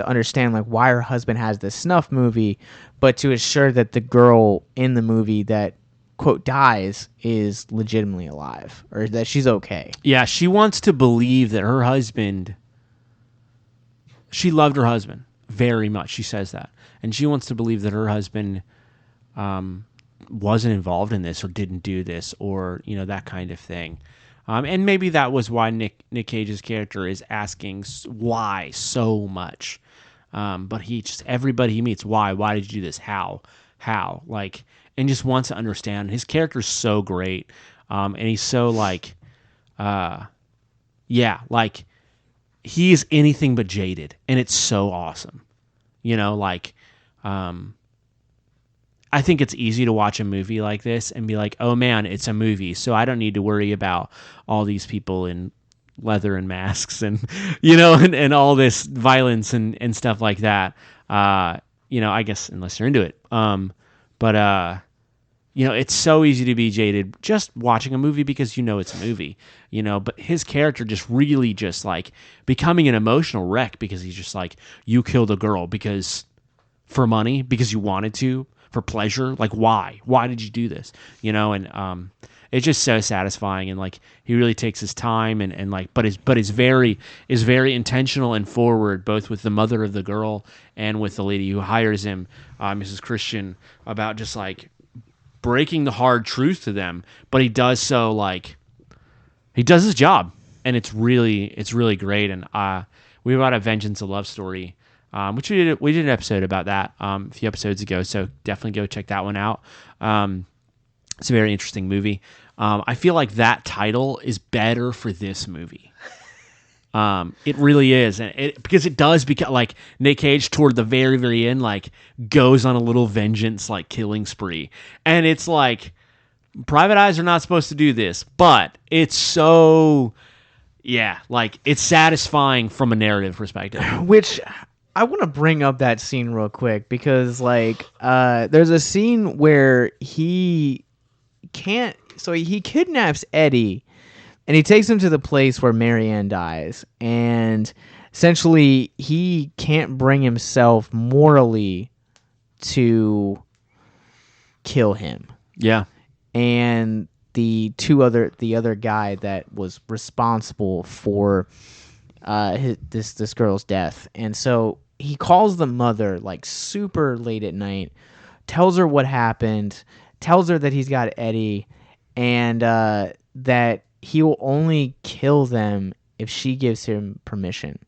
understand like why her husband has this snuff movie, but to assure that the girl in the movie that quote dies is legitimately alive, or that she's okay.
Yeah, she wants to believe that her husband, she loved her husband very much. She says that. And she wants to believe that her husband wasn't involved in this or didn't do this or, that kind of thing. And maybe that was why Nick Cage's character is asking why so much. But everybody he meets, why did you do this? How? Like, and just wants to understand. His character's so great. And he's so like, he is anything but jaded. And it's so awesome. I think it's easy to watch a movie like this and be like, oh man, it's a movie, so I don't need to worry about all these people in leather and masks and, and all this violence and stuff like that. I guess unless you're into it. It's so easy to be jaded just watching a movie because it's a movie, but his character just really just like becoming an emotional wreck because he's just like, you killed a girl for money, because you wanted to, for pleasure. Like, why did you do this? And it's just so satisfying. And like, he really takes his time and like, but is very intentional and forward, both with the mother of the girl and with the lady who hires him, Mrs. Christian, about just like breaking the hard truth to them. But he does so like, he does his job, and it's really great. And we brought up Vengeance, a Love Story, which we did an episode about that a few episodes ago, so definitely go check that one out. It's a very interesting movie. I feel like that title is better for this movie. It really is, and because it does become like Nick Cage toward the very, very end, like goes on a little vengeance like killing spree, and it's like private eyes are not supposed to do this, but it's so like it's satisfying from a narrative perspective.
Which I want to bring up that scene real quick because like there's a scene where he kidnaps Eddie. And he takes him to the place where Marianne dies. And essentially, he can't bring himself morally to kill him.
Yeah.
And the other guy that was responsible for this girl's death. And so he calls the mother like super late at night, tells her what happened, tells her that he's got Eddie, and that he will only kill them if she gives him permission.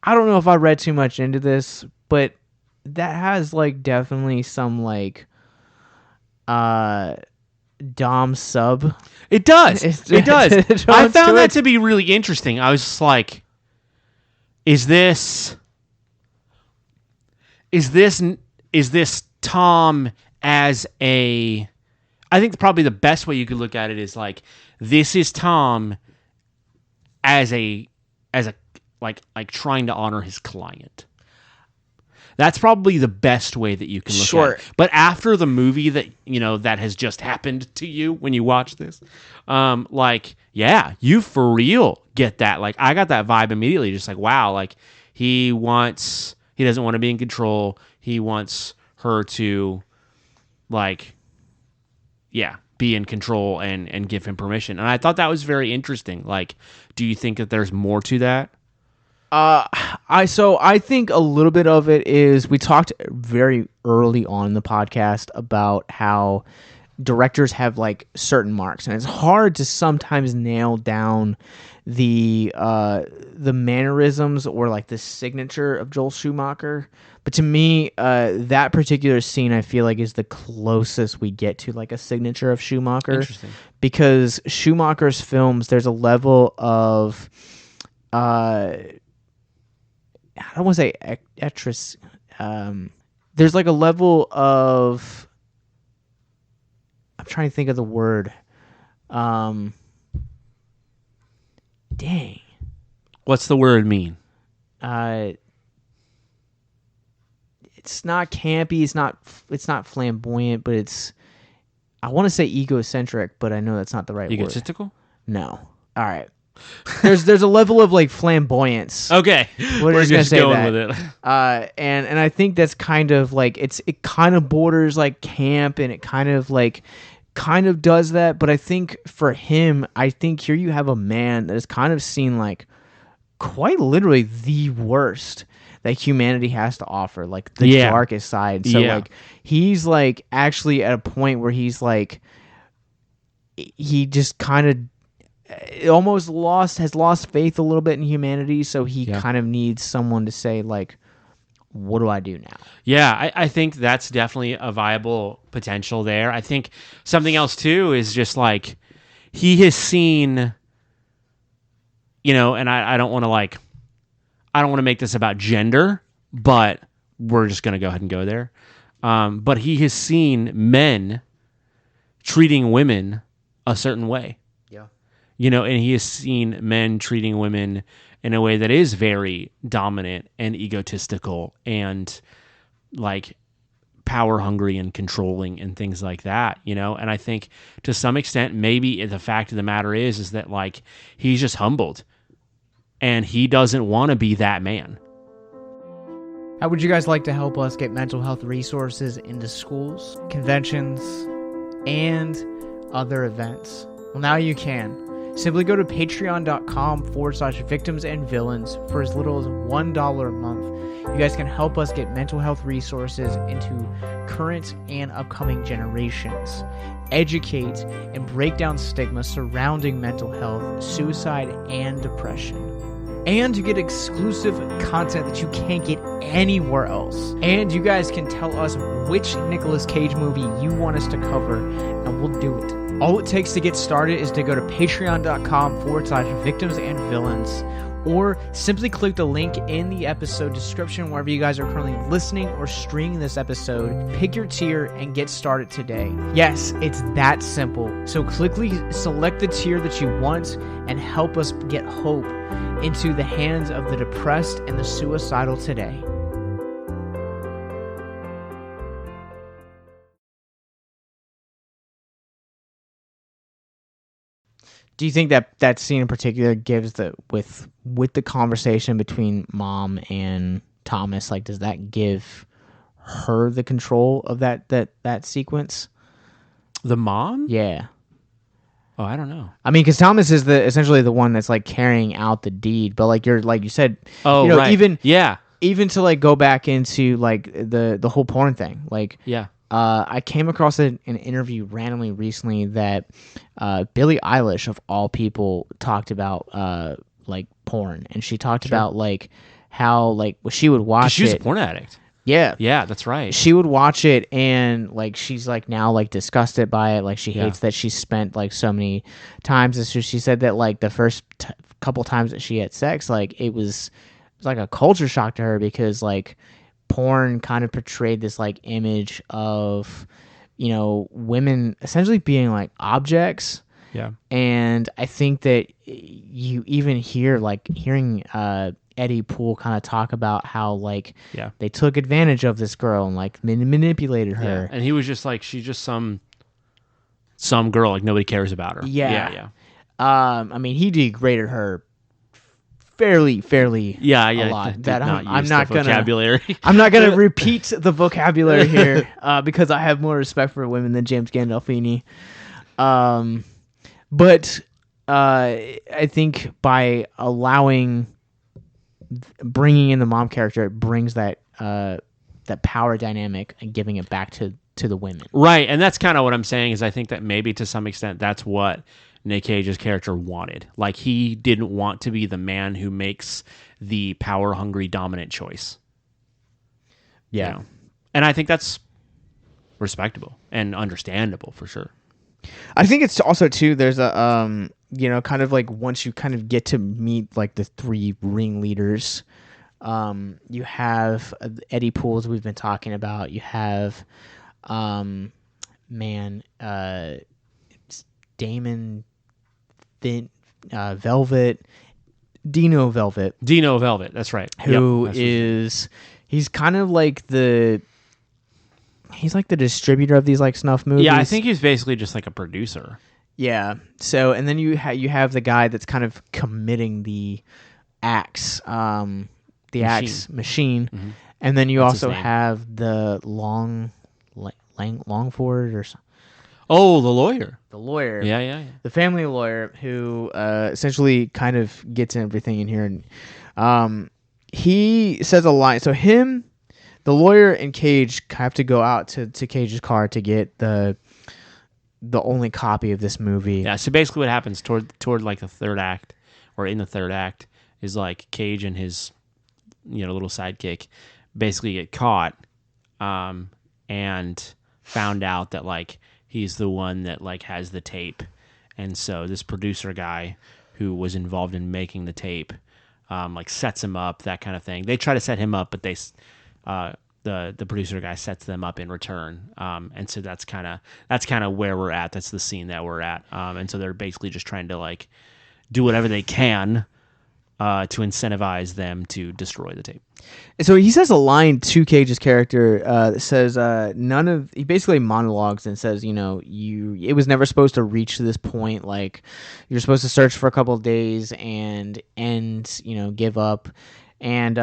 I don't know if I read too much into this, but that has like definitely some like dom sub.
It does. It does. I found that to be really interesting. I was just like, is this Tom as a... I think probably the best way you could look at it is like, this is Tom as a like trying to honor his client. That's probably the best way that you can look at it. But after the movie that that has just happened to you when you watch this, you for real get that. Like, I got that vibe immediately, just like, wow, like he doesn't want to be in control. He wants her to be in control and give him permission. And I thought that was very interesting. Like, do you think that there's more to that?
I think a little bit of it is, we talked very early on in the podcast about how directors have like certain marks, and it's hard to sometimes nail down the mannerisms or like the signature of Joel Schumacher. But to me, that particular scene I feel like is the closest we get to like a signature of Schumacher.
Interesting.
Because Schumacher's films, there's a level of I don't want to say actress. There's like a level of, I'm trying to think of the word. Dang.
What's the word mean?
It's not campy. It's not flamboyant, but it's. I want to say egocentric, but I know that's not the right word.
Egotistical?
No. All right. There's a level of like flamboyance.
Okay, we're just going with it.
And I think that's kind of like it kind of borders like camp, and it kind of does that. But I think for him, I think here you have a man that is kind of seen like quite literally the worst that humanity has to offer, like the darkest side. So like he's like actually at a point where he's like he just kind of has lost faith a little bit in humanity, so he kind of needs someone to say like, what do I do now?
Yeah, I think that's definitely a viable potential there. I think something else too is just like he has seen, and I don't want to make this about gender, but we're just going to go ahead and go there. But he has seen men treating women a certain way. And he has seen men treating women in a way that is very dominant and egotistical and like power hungry and controlling and things like that, And I think to some extent, maybe the fact of the matter is that like he's just humbled and he doesn't want to be that man.
How would you guys like to help us get mental health resources into schools, conventions, and other events? Well, now you can. Simply go to patreon.com/victims and villains for as little as $1 a month. You guys can help us get mental health resources into current and upcoming generations, educate and break down stigma surrounding mental health, suicide, and depression. And you get exclusive content that you can't get anywhere else. And you guys can tell us which Nicolas Cage movie you want us to cover, and we'll do it. All it takes to get started is to go to patreon.com/victims and villains, or simply click the link in the episode description wherever you guys are currently listening or streaming this episode. Pick your tier and get started today. Yes, it's that simple. So quickly select the tier that you want and help us get hope into the hands of the depressed and the suicidal today. Do you think that scene in particular gives with the conversation between mom and Thomas, like does that give her the control of that sequence?
The mom?
Yeah.
Oh, I don't know.
I mean, because Thomas is essentially the one that's like carrying out the deed, but like you said,
right.
even to like go back into like the whole porn thing, like I came across an interview randomly recently that Billie Eilish, of all people, talked about like porn, and she talked about like how like she would watch.
She was a porn addict. Yeah, that's right.
She would watch it, and like she's like now like disgusted by it. Like she hates that she spent like so many times. And so she said that like the first couple times that she had sex, like it was like a culture shock to her, because like porn kind of portrayed this like image of, women essentially being like objects.
Yeah. And
I think that you even hearing Eddie Poole kind of talk about how like they took advantage of this girl and like manipulated her.
Yeah. And he was just like, she's just some girl, like nobody cares about her.
Yeah. I mean, he degraded her fairly a lot. That I'm not gonna vocabulary. I'm not gonna repeat the vocabulary here because I have more respect for women than James Gandolfini. But I think by bringing in the mom character, it brings that power dynamic and giving it back to to the women.
Right, and that's kind of what I'm saying is I think that maybe to some extent that's what Nick Cage's character wanted. Like, he didn't want to be the man who makes the power-hungry dominant choice.
Yeah.
You know? And I think that's respectable and understandable for sure.
I think it's also too, there's a kind of like once you kind of get to meet like the three ringleaders, you have Eddie Pools we've been talking about. You have Damon Velvet, Dino Velvet,
That's right.
who is he's kind of like he's like the distributor of these like snuff movies.
Yeah, I think he's basically just like a producer.
Yeah. So, and then you have the guy that's kind of committing the axe, axe machine,
Mm-hmm.
and then you
That's
also
his name.
have the Longford or
Oh, the lawyer.
the lawyer,
Yeah.
the family lawyer who essentially kind of gets everything in here, and he says a line. So the lawyer and Cage have to go out to Cage's car to get the only copy of this movie.
Yeah, so basically what happens toward like the third act, or in the third act, is like Cage and his little sidekick basically get caught and found out that like he's the one that like has the tape. And so this producer guy who was involved in making the tape like sets him up, that kind of thing. They try to set him up, but the producer guy sets them up in return. And so that's kind of where we're at. That's the scene that we're at. And so they're basically just trying to like do whatever they can to incentivize them to destroy the tape.
And so he says a line to Cage's character that says, he basically monologues and says, it was never supposed to reach this point. Like, you're supposed to search for a couple of days and give up. And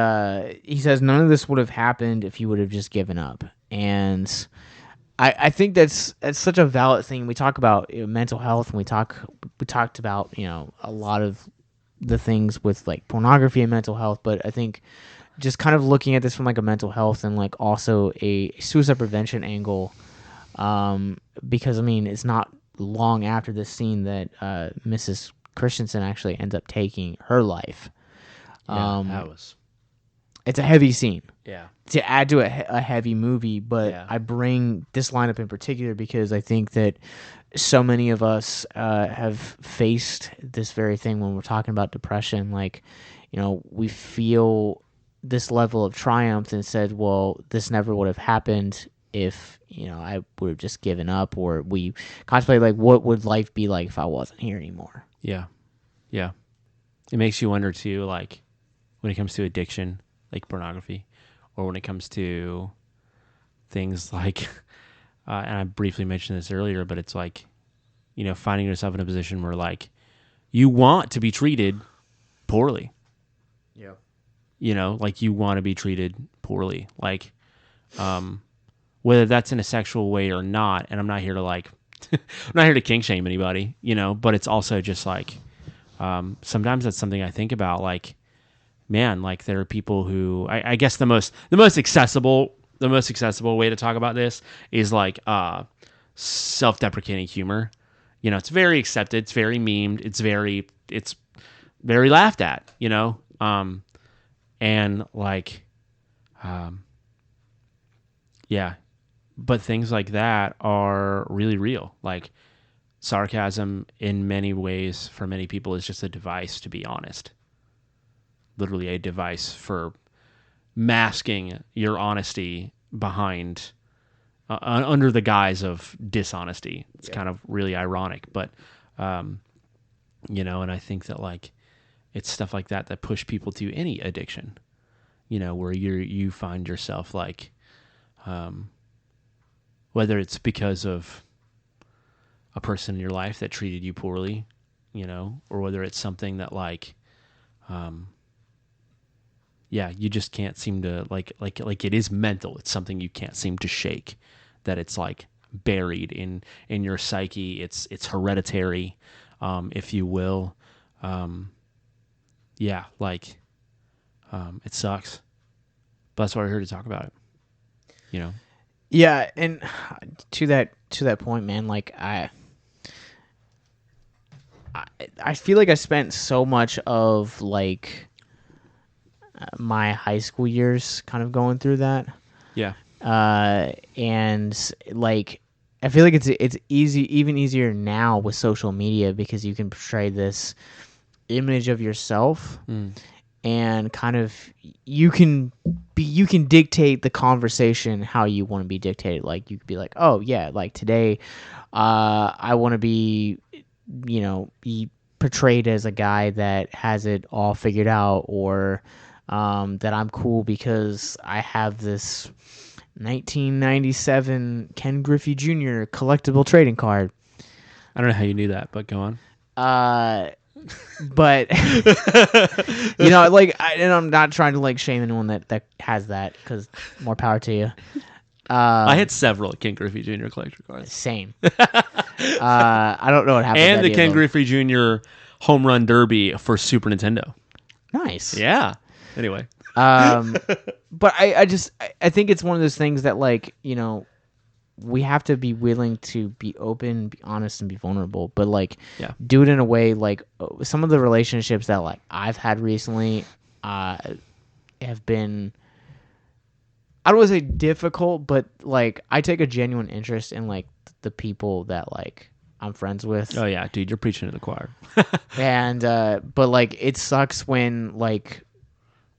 he says none of this would have happened if you would have just given up. And I think that's such a valid thing. We talk about mental health, and we talked about a lot of the things with like pornography and mental health. But I think just kind of looking at this from like a mental health and like also a suicide prevention angle, because I mean it's not long after this scene that Mrs. Christensen actually ends up taking her life.
That was.
It's a heavy scene.
Yeah.
To add to a heavy movie, but
Yeah.
I bring this lineup in particular because I think that so many of us have faced this very thing when we're talking about depression. Like, we feel this level of triumph and said, well, this never would have happened if, I would have just given up, or we contemplate like, what would life be like if I wasn't here anymore?
Yeah. Yeah. It makes you wonder too, like when it comes to addiction, like pornography, or when it comes to things like, and I briefly mentioned this earlier, but it's like, finding yourself in a position where like you want to be treated poorly.
Yeah.
Like you want to be treated poorly, like, whether that's in a sexual way or not. And I'm not here to like, I'm not here to kink shame anybody, but it's also just like, sometimes that's something I think about, like, man, like there are people who I guess the most accessible way to talk about this is like self-deprecating humor. It's very accepted, it's very memed, it's very laughed at, and like yeah, but things like that are really real. Like sarcasm in many ways for many people is just a device to be honest. Literally a device for masking your honesty behind under the guise of dishonesty. It's kind of really ironic, but and I think that like it's stuff like that push people to any addiction, where you find yourself like whether it's because of a person in your life that treated you poorly, or whether it's something that like you just can't seem to like it is mental. It's something you can't seem to shake, that it's like buried in your psyche. It's hereditary, if you will. It sucks, but that's why we're here to talk about it.
Yeah, and to that point, man, like I feel like I spent so much of like my high school years kind of going through that.
Yeah.
And like I feel like it's even easier now with social media because you can portray this image of yourself and kind of you can dictate the conversation how you want to be dictated. Like you could be like, oh yeah, like today I want to be portrayed as a guy that has it all figured out, or that I'm cool because I have this 1997 Ken Griffey Jr. collectible trading card.
I don't know how you knew that, but go on.
But and I'm not trying to like shame anyone that has that, because more power to you.
I had several Ken Griffey Jr. collector cards.
Same. I don't know what happened.
And
to
the Ken Griffey Jr. Home Run Derby for Super Nintendo.
Nice.
Yeah. Anyway.
But I think it's one of those things that, like, we have to be willing to be open, be honest, and be vulnerable. But like, do it in a way like some of the relationships that like I've had recently have been, I don't want to say difficult, but like I take a genuine interest in like the people that like I'm friends with.
Oh yeah, dude, you're preaching to the choir.
And but like it sucks when like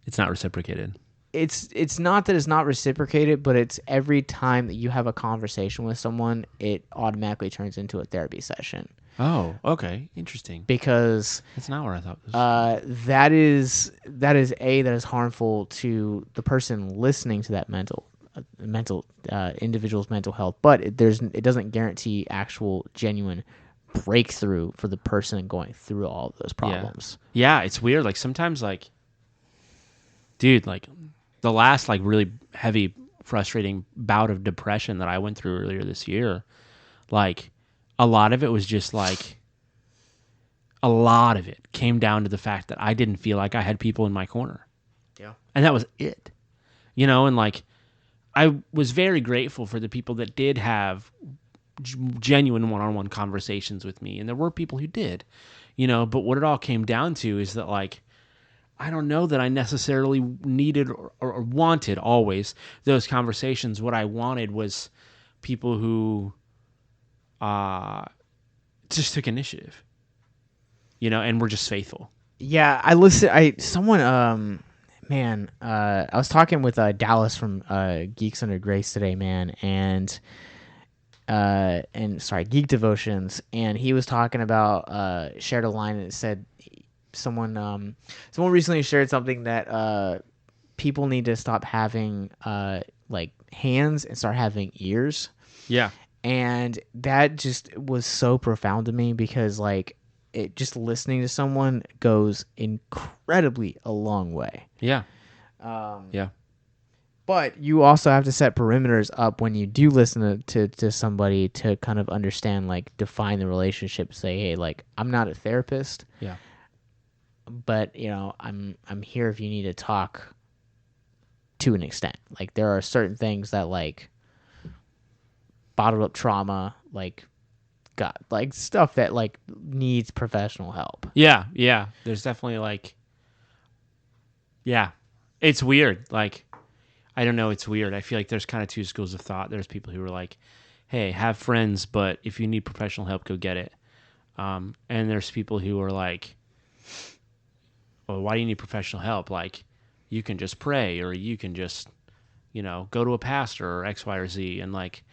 it's not reciprocated.
It's not that it's not reciprocated, but it's every time that you have a conversation with someone, it automatically turns into a therapy session.
Oh, okay, interesting.
Because
that's not where I thought.
That is harmful to the person listening to that individual's mental health. But it doesn't guarantee actual genuine breakthrough for the person going through all of those problems.
Yeah, it's weird. Like sometimes, like, dude, like the last like really heavy, frustrating bout of depression that I went through earlier this year, like a lot of it was just like, a lot of it came down to the fact that I didn't feel like I had people in my corner.
Yeah.
And that was it. And like, I was very grateful for the people that did have genuine one-on-one conversations with me. And there were people who did, but what it all came down to is that like, I don't know that I necessarily needed or wanted always those conversations. What I wanted was people who just took initiative, and were just faithful.
Yeah, I was talking with Dallas from Geeks Under Grace today, man, and Geek Devotions, and he was talking about shared a line, and it said someone recently shared something that people need to stop having like hands and start having ears.
Yeah.
And that just was so profound to me, because like it just listening to someone goes incredibly a long way.
Yeah. Yeah.
But you also have to set perimeters up when you do listen to somebody to kind of understand, like define the relationship, say, hey, like I'm not a therapist.
Yeah.
But I'm here if you need to talk to an extent. Like there are certain things that like bottled up trauma, like got like stuff that like needs professional help.
Yeah, yeah. There's definitely like, yeah, it's weird. Like, I don't know, it's weird. I feel like there's kind of two schools of thought. There's people who are like, hey, have friends, but if you need professional help, go get it. And there's people who are like, well, why do you need professional help? Like, you can just pray, or you can just, go to a pastor, or X, Y, or Z. And like,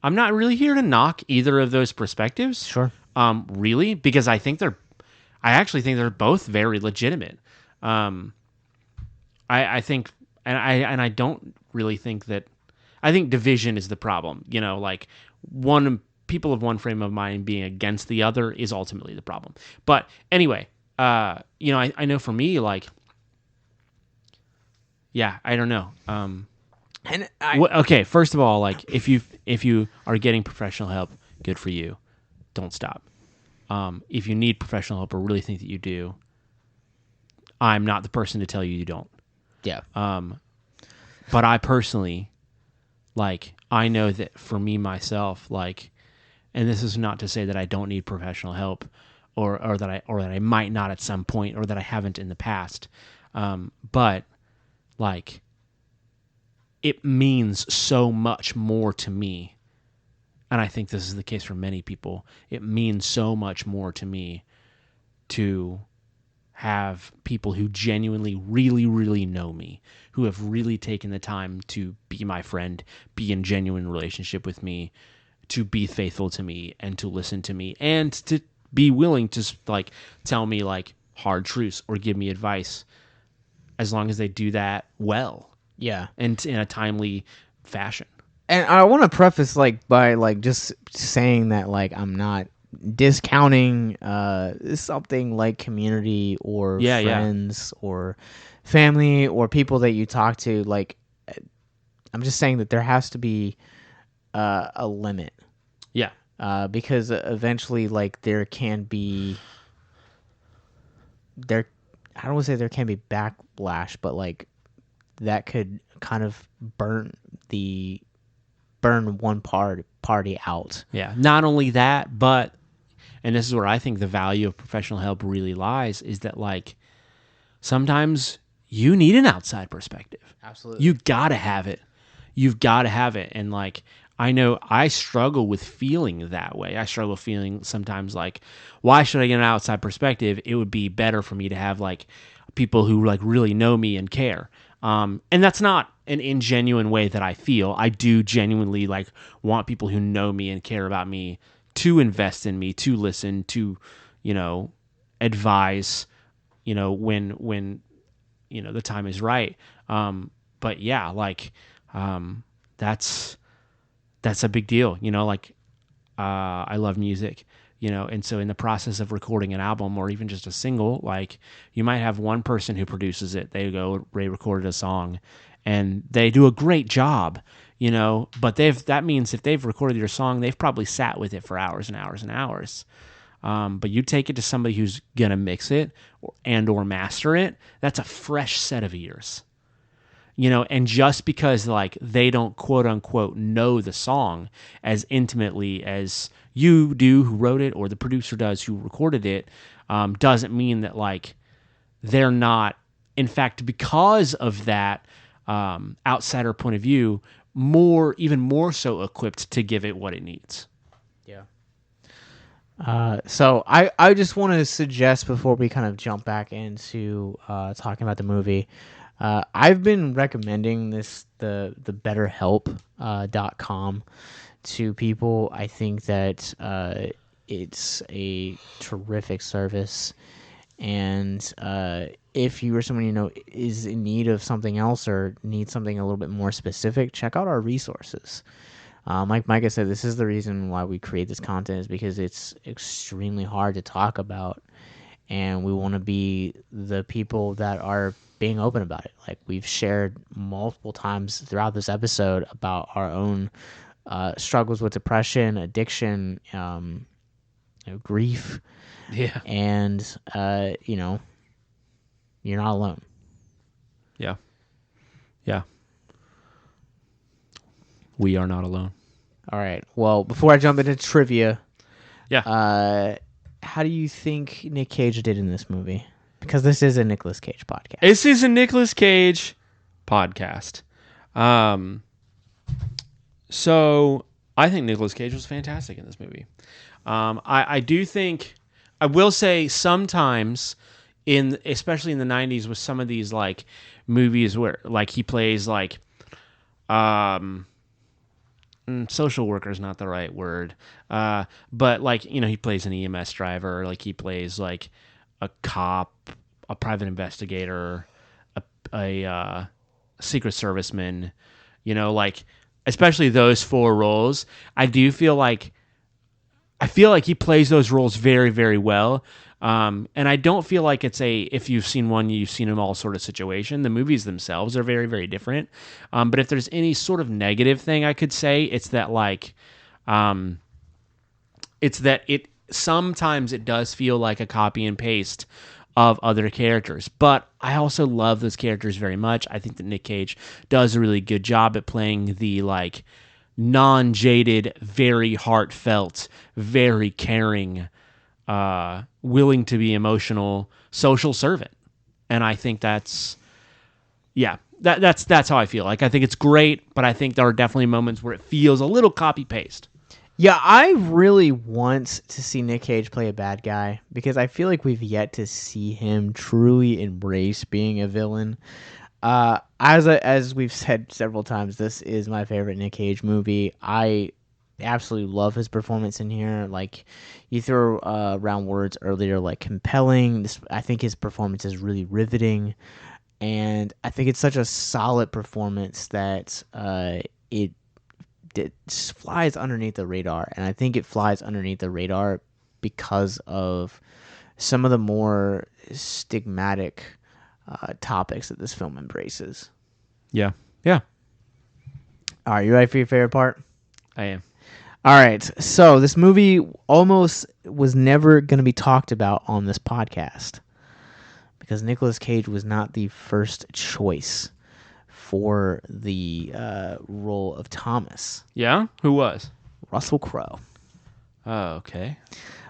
I'm not really here to knock either of those perspectives.
Sure.
Really, because I actually think they're both very legitimate. I think, and I don't really think that, I think division is the problem. Like people of one frame of mind being against the other is ultimately the problem. But anyway, I know for me, like, yeah, I don't know. Okay, first of all, like if you are getting professional help, good for you. Don't stop. If you need professional help or really think that you do, I'm not the person to tell you don't.
Yeah.
But I personally like, I know that for me, myself, like, and this is not to say that I don't need professional help or that I might not at some point or that I haven't in the past. But like, it means so much more to me. And I think this is the case for many people. It means so much more to me to have people who genuinely, really, really know me, who have really taken the time to be my friend, be in genuine relationship with me, to be faithful to me, and to listen to me, and to be willing to like tell me like hard truths or give me advice, as long as they do that well
Yeah.
and in a timely fashion.
And I want to preface like by like just saying that like I'm not discounting something like community or
Yeah,
friends or family or people that you talk to. Like I'm just saying that there has to be a limit.
Yeah.
Because eventually like there can be there I don't want to say there can be backlash, but like that could kind of burn one party out.
Yeah. Not only that, but, and this is where I think the value of professional help really lies, is that like sometimes you need an outside perspective.
Absolutely.
You gotta have it. You've got to have it. And like, I know I struggle with feeling that way. I struggle feeling sometimes like, why should I get an outside perspective? It would be better for me to have like people who like really know me and care. And that's not an ingenuine way that I feel. I do genuinely like want people who know me and care about me to invest in me, to listen, to, you know, advise, you know, when, you know, the time is right. But yeah, like, that's a big deal, you know, like, I love music, you know, and so in the process of recording an album or even just a single, like you might have one person who produces it. They recorded a song and they do a great job, you know, but that means if they've recorded your song, they've probably sat with it for hours and hours and hours. But you take it to somebody who's going to mix it or master it. That's a fresh set of ears. You know, and just because like they don't quote unquote know the song as intimately as you do who wrote it or the producer does who recorded it, doesn't mean that like they're not, in fact, because of that outsider point of view, even more so equipped to give it what it needs.
Yeah. So I just want to suggest before we kind of jump back into talking about the movie, I've been recommending the BetterHelp.com to people. I think that it's a terrific service, and if you or someone you know is in need of something else or needs something a little bit more specific, check out our resources. Like Micah said, this is the reason why we create this content, is because it's extremely hard to talk about, and we want to be the people that are being open about it. Like we've shared multiple times throughout this episode about our own struggles with depression, addiction, grief.
Yeah.
And, you know, you're not alone.
Yeah. Yeah. We are not alone.
All right. Well, before I jump into trivia,
Yeah.
How do you think Nick Cage did in this movie? Because this is a Nicolas Cage podcast.
This is a Nicolas Cage podcast. So I think Nicolas Cage was fantastic in this movie. I do think, I will say sometimes especially in the 90s with some of these like movies where like he plays like, social worker is not the right word. But like, you know, he plays an EMS driver, like he plays like a cop, a private investigator, a Secret Serviceman, you know, like especially those four roles. I feel like he plays those roles very, very well. And I don't feel like it's if you've seen one, you've seen them all sort of situation. The movies themselves are very, very different. But if there's any sort of negative thing I could say, it's that like, sometimes it does feel like a copy and paste of other characters. But I also love those characters very much. I think that Nick Cage does a really good job at playing the like non-jaded, very heartfelt, very caring, willing to be emotional social servant. And I think that's that's how I feel. Like I think it's great, but I think there are definitely moments where it feels a little copy paste.
Yeah, I really want to see Nick Cage play a bad guy because I feel like we've yet to see him truly embrace being a villain. As we've said several times, this is my favorite Nick Cage movie. I absolutely love his performance in here. Like you threw around words earlier, like compelling. I think his performance is really riveting, and I think it's such a solid performance that it flies underneath the radar, and I think it flies underneath the radar because of some of the more stigmatic topics that this film embraces.
Yeah. Yeah.
All right, you ready for your favorite part?
I am.
All right, so this movie almost was never going to be talked about on this podcast because Nicolas Cage was not the first choice for the role of Thomas.
Yeah? Who was?
Russell Crowe.
Oh, okay.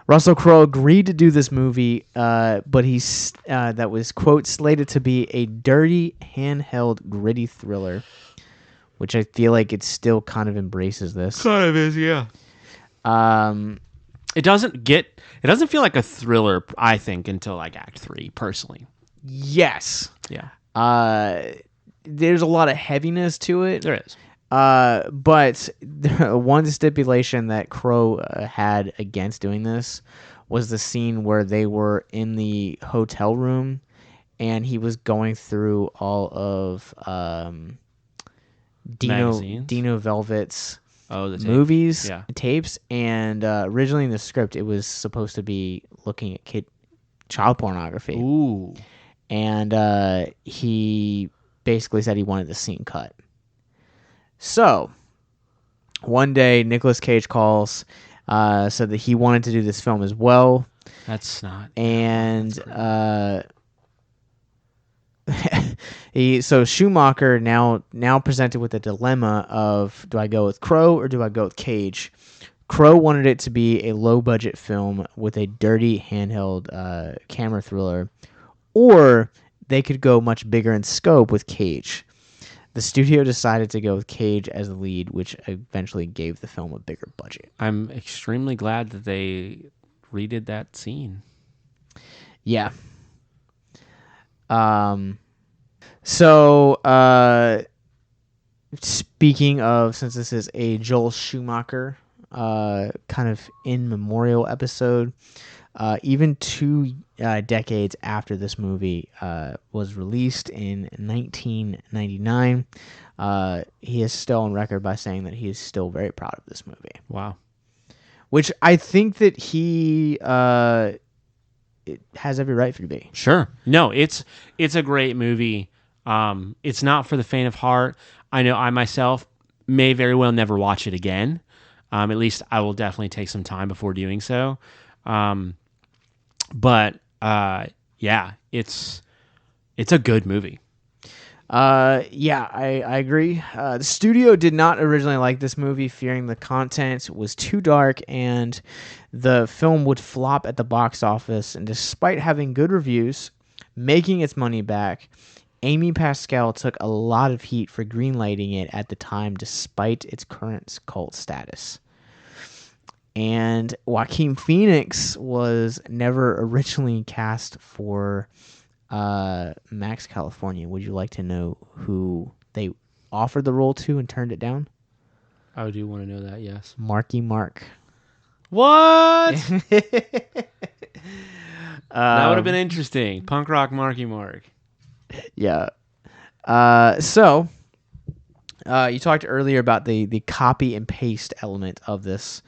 Russell Crowe agreed to do this movie, but he's that was, quote, slated to be a dirty, handheld, gritty thriller, which I feel like it still kind of embraces this.
Kind of is, yeah. It doesn't feel like a thriller, I think, until like Act 3, personally.
Yes.
Yeah.
There's a lot of heaviness to it.
There is.
But one stipulation that Crowe had against doing this was the scene where they were in the hotel room and he was going through all of Dino Velvet's movies, tapes, and originally in the script it was supposed to be looking at child pornography.
Ooh.
And he basically said he wanted the scene cut. So, one day, Nicolas Cage calls, said that he wanted to do this film as well.
That's not...
And so Schumacher now presented with a dilemma of, do I go with Crowe or do I go with Cage? Crowe wanted it to be a low-budget film with a dirty, handheld camera thriller, or they could go much bigger in scope with Cage. The studio decided to go with Cage as the lead, which eventually gave the film a bigger budget.
I'm extremely glad that they redid that scene.
Yeah. So, speaking of, since this is a Joel Schumacher kind of in memorial episode, even 2 decades after this movie was released in 1999, he is still on record by saying that he is still very proud of this movie.
Wow.
Which I think that he it has every right for to be.
Sure. No, it's a great movie. It's not for the faint of heart. I know I myself may very well never watch it again. At least I will definitely take some time before doing so. But yeah, it's a good movie.
Yeah, I agree. The studio did not originally like this movie, fearing the content was too dark and the film would flop at the box office. And despite having good reviews, making its money back, Amy Pascal took a lot of heat for greenlighting it at the time, despite its current cult status. And Joaquin-Phoenix was never originally cast for Max California. Would you like to know who they offered the role to and turned it down?
I do want to know that, yes.
Marky Mark.
What? That would have been interesting. Punk rock Marky Mark.
Yeah. So, you talked earlier about the copy and paste element of this.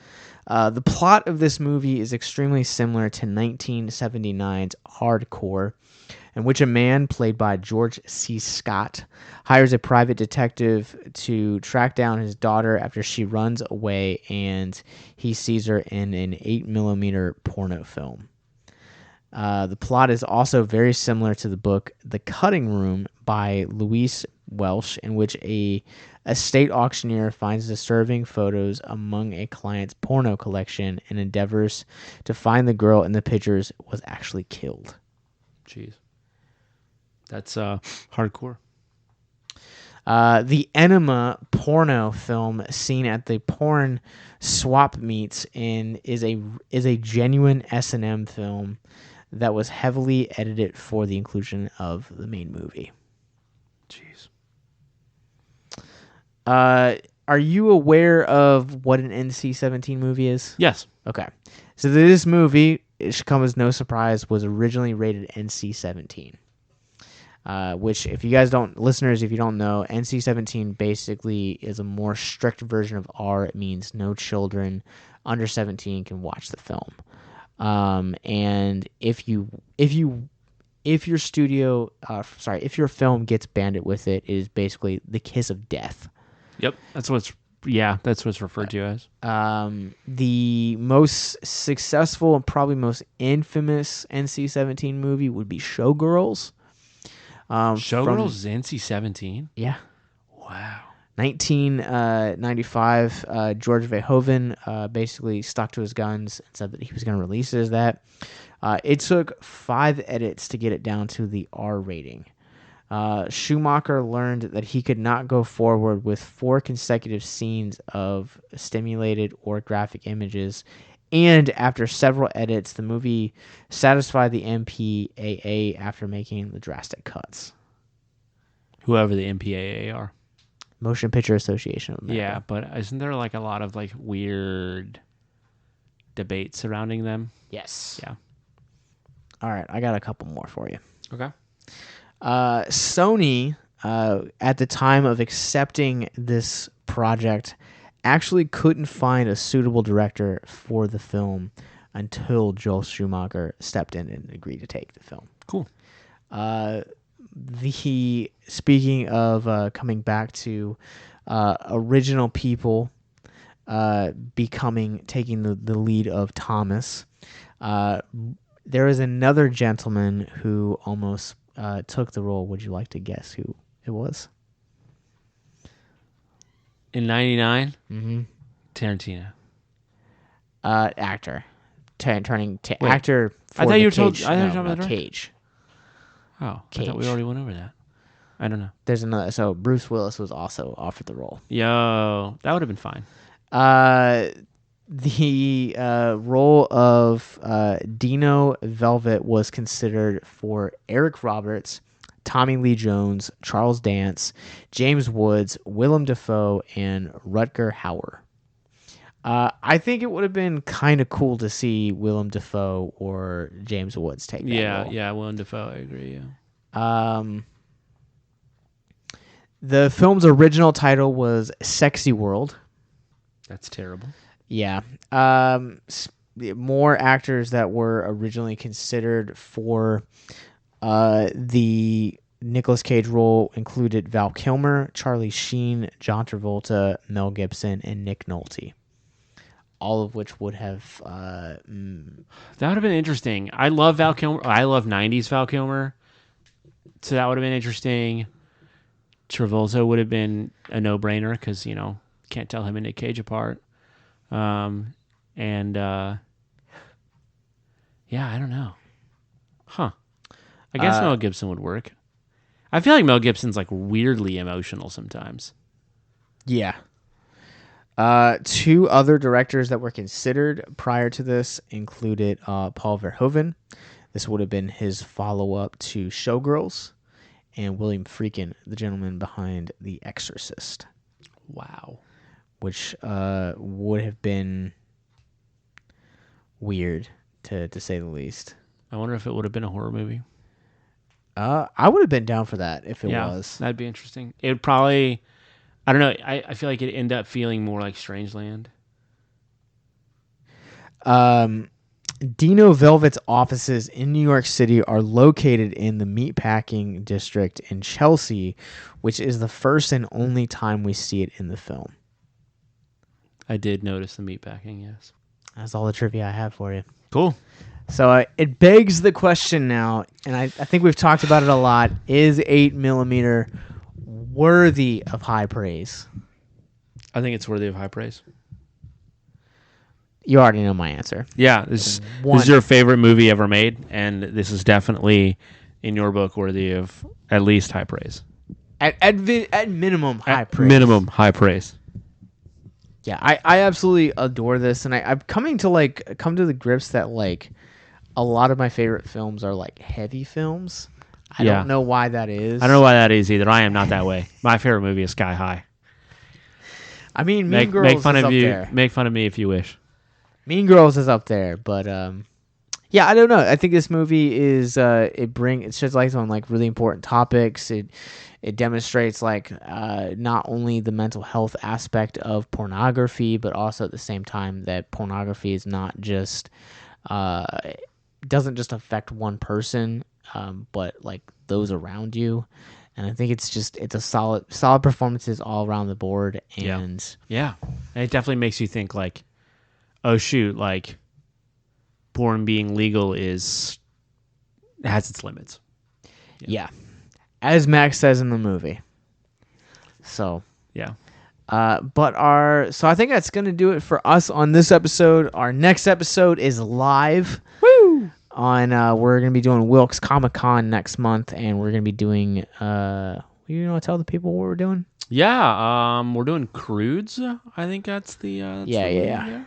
The plot of this movie is extremely similar to 1979's Hardcore, in which a man played by George C. Scott hires a private detective to track down his daughter after she runs away and he sees her in an 8mm porno film. The plot is also very similar to the book The Cutting Room by Louise Welsh, in which a estate auctioneer finds disturbing photos among a client's porno collection and endeavors to find the girl in the pictures was actually killed.
Jeez. That's hardcore.
The Enema porno film seen at the porn swap meets is a genuine S&M film that was heavily edited for the inclusion of the main movie.
Jeez.
Are you aware of what an NC-17 movie is?
Yes.
Okay. So this movie, it should come as no surprise, was originally rated NC-17. Which, if you guys don't, listeners, if you don't know, NC-17 basically is a more strict version of R. It means no children under 17 can watch the film. And if your film gets banded with it, it is basically the kiss of death.
Yep. That's what's referred to as.
The most successful and probably most infamous NC-17 movie would be Showgirls.
Showgirls is NC-17?
Yeah.
Wow.
1995, George Verhoeven basically stuck to his guns and said that he was going to release it as that. It took 5 edits to get it down to the R rating. Schumacher learned that he could not go forward with 4 consecutive scenes of stimulated or graphic images, and after several edits, the movie satisfied the MPAA after making the drastic cuts.
Whoever the MPAA are.
Motion Picture Association of America.
Yeah, but isn't there like a lot of like weird debate surrounding them?
Yes.
Yeah.
All right, I got a couple more for you.
Okay.
Sony, at the time of accepting this project, actually couldn't find a suitable director for the film until Schumacher stepped in and agreed to take the film.
Cool.
Speaking of coming back to original people taking the lead of Thomas, there is another gentleman who almost took the role. Would you like to guess who it was?
In 99?
Mm-hmm.
Tarantino.
Actor. Turning to actor for
I thought you were
Cage.
told... I thought you were talking about
Cage.
Oh,
Cage.
I thought we already went over that. I don't know.
There's another. So Bruce Willis was also offered the role.
Yo, that would have been fine.
The role of Dino Velvet was considered for Eric Roberts, Tommy Lee Jones, Charles Dance, James Woods, Willem Dafoe, and Rutger Hauer. I think it would have been kind of cool to see Willem Dafoe or James Woods take that role.
Yeah, Willem Dafoe, I agree, yeah.
The film's original title was Sexy World.
That's terrible.
Yeah. More actors that were originally considered for the Nicolas Cage role included Val Kilmer, Charlie Sheen, John Travolta, Mel Gibson, and Nick Nolte. All of which would have...
That would have been interesting. I love Val Kilmer. I love 90s Val Kilmer. So that would have been interesting. Travolta would have been a no-brainer because, can't tell him and Nick Cage apart. Yeah, I don't know. Huh. I guess Mel Gibson would work. I feel like Mel Gibson's like weirdly emotional sometimes.
Yeah. 2 other directors that were considered prior to this included Paul Verhoeven. This would have been his follow-up to Showgirls, and William Friedkin, the gentleman behind The Exorcist.
Wow.
Which would have been weird, to say the least.
I wonder if it would have been a horror movie.
I would have been down for that if it was.
That'd be interesting. It would probably... I don't know. I feel like it'd end up feeling more like Strangeland.
Dino Velvet's offices in New York City are located in the meatpacking district in Chelsea, which is the first and only time we see it in the film.
I did notice the meatpacking, yes.
That's all the trivia I have for you.
Cool.
So it begs the question now, and I think we've talked about it a lot. Is 8mm worthy of high praise?
I think it's worthy of high praise.
You already know my answer.
Yeah, this is your favorite movie ever made, and this is definitely, in your book, worthy of at least high praise.
At minimum, high praise.
Minimum high praise.
Yeah, I absolutely adore this, and I'm coming to come to the grips that a lot of my favorite films are heavy films. I don't know why that is.
I don't know why that is either. I am not that way. My favorite movie is Sky High.
I mean, Mean Girls is up there.
Make fun of me if you wish.
Mean Girls is up there, but yeah, I don't know. I think this movie is it sheds light on really important topics. It demonstrates not only the mental health aspect of pornography, but also at the same time that pornography is not just doesn't just affect one person, but those around you. And I think it's a solid performances all around the board. And
yeah, and it definitely makes you think oh shoot, porn being legal has its limits.
Yeah. As Max says in the movie. So
yeah.
So I think that's gonna do it for us on this episode. Our next episode is live.
Woo!
We're gonna be doing Wilkes Comic-Con next month, and we're gonna be doing tell the people what we're doing?
Yeah, we're doing Crudes. I think that's the
yeah.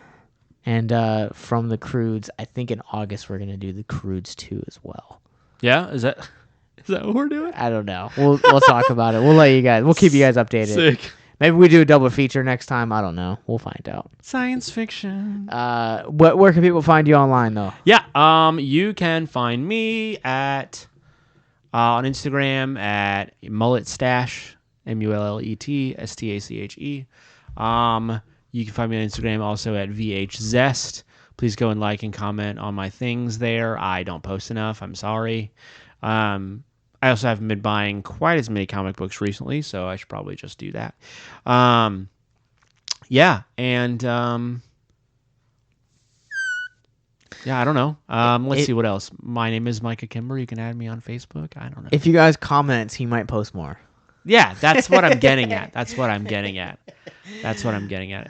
And from the Crudes, I think in August we're gonna do the Crudes 2 as well.
Yeah, is that what we're doing?
I don't know. We'll talk about it. We'll keep you guys updated.
Sick.
Maybe we do a double feature next time. I don't know. We'll find out.
Science fiction.
Where can people find you online though?
Yeah. You can find me at on Instagram at mulletstash, MULLETSTACHE. You can find me on Instagram also at VHZest. Please go and like and comment on my things there. I don't post enough. I'm sorry. I also haven't been buying quite as many comic books recently, so I should probably just do that. Yeah, and yeah, I don't know. Let's see what else. My name is Micah Kimber. You can add me on Facebook. I don't know.
If you guys comment, he might post more.
Yeah, that's what I'm getting at.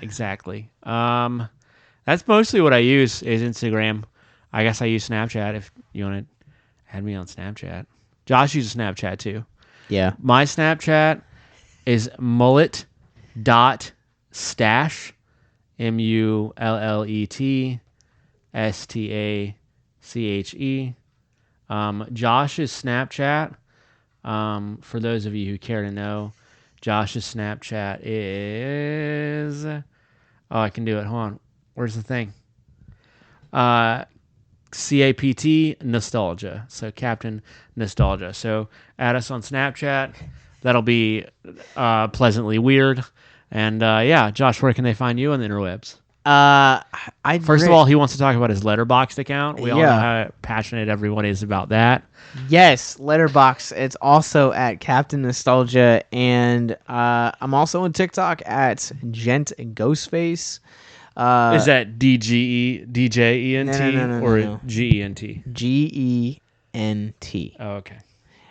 Exactly. That's mostly what I use is Instagram. I guess I use Snapchat if you want to add me on Snapchat. Josh uses Snapchat too.
Yeah.
My Snapchat is mullet.stash, MULLETSTACHE. Josh's Snapchat, for those of you who care to know, Josh's Snapchat is... Oh, I can do it. Hold on. Where's the thing? CAPT Nostalgia. So Captain Nostalgia. So add us on Snapchat. That'll be pleasantly weird. And yeah, Josh, where can they find you on the interwebs? First of all, he wants to talk about his Letterboxd account. We all know how passionate everyone is about that.
Yes, Letterboxd. It's also at Captain Nostalgia, and I'm also on TikTok at Gent Ghostface.
Is that DJENT or GENT?
GENT.
Oh, okay.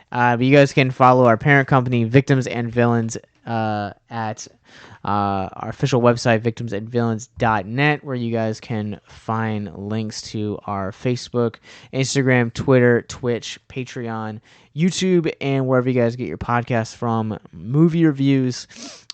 But you guys can follow our parent company, Victims and Villains, at our official website, victimsandvillains.net, where you guys can find links to our Facebook, Instagram, Twitter, Twitch, Patreon, YouTube, and wherever you guys get your podcasts from, movie reviews,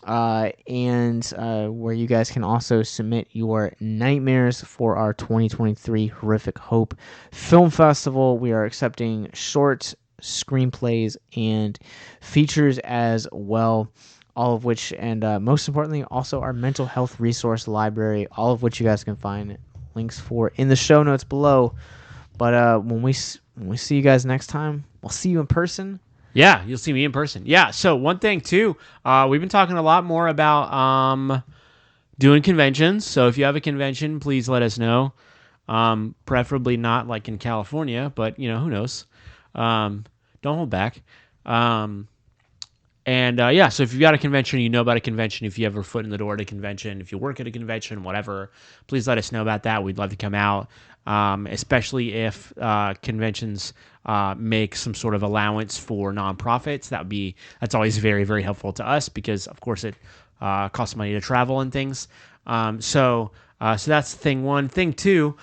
and where you guys can also submit your nightmares for our 2023 Horrific Hope Film Festival. We are accepting short screenplays and features as well, all of which, and most importantly, also our mental health resource library, all of which you guys can find links for in the show notes below. But when we see you guys next time, we'll see you in person.
Yeah, you'll see me in person. Yeah, so one thing too, we've been talking a lot more about doing conventions. So if you have a convention, please let us know. Preferably not like in California, but who knows. Don't hold back. And yeah, so if you've got a convention, you know about a convention, if you have a foot in the door at a convention, if you work at a convention, whatever, please let us know about that. We'd love to come out, especially if conventions make some sort of allowance for nonprofits. That's always very, very helpful to us because, of course, it costs money to travel and things. So that's thing one. Thing two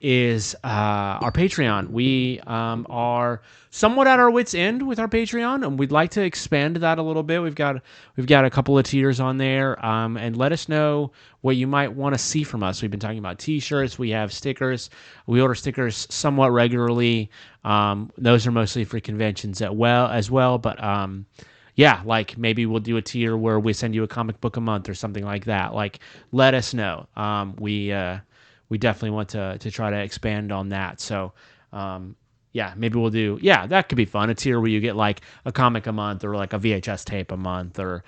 is our Patreon. We are somewhat at our wits' end with our Patreon, and we'd like to expand that a little bit. We've got a couple of tiers on there, and let us know what you might want to see from us. We've been talking about T-shirts. We have stickers. We order stickers somewhat regularly. Those are mostly for conventions as well, but yeah, like maybe we'll do a tier where we send you a comic book a month or something like that. Like, let us know. We definitely want to try to expand on that. So, yeah, maybe we'll do. Yeah, that could be fun. A tier where you get like a comic a month or like a VHS tape a month or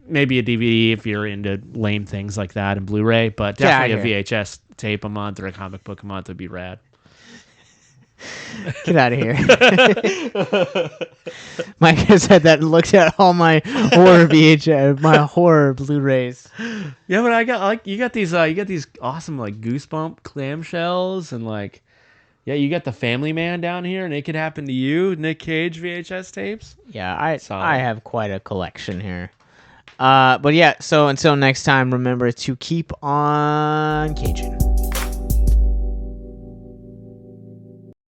maybe a DVD if you're into lame things like that and Blu-ray. But definitely a VHS tape a month or a comic book a month would be rad.
Get out of here. Mike has said that and looked at all my horror VHS, my horror Blu-rays.
Yeah, but I got you got these awesome like Goosebump clamshells and like you got the Family Man down here and It Could Happen to You, Nic-Cage VHS tapes.
Yeah, I have quite a collection here. But yeah, so until next time, remember to keep on caging.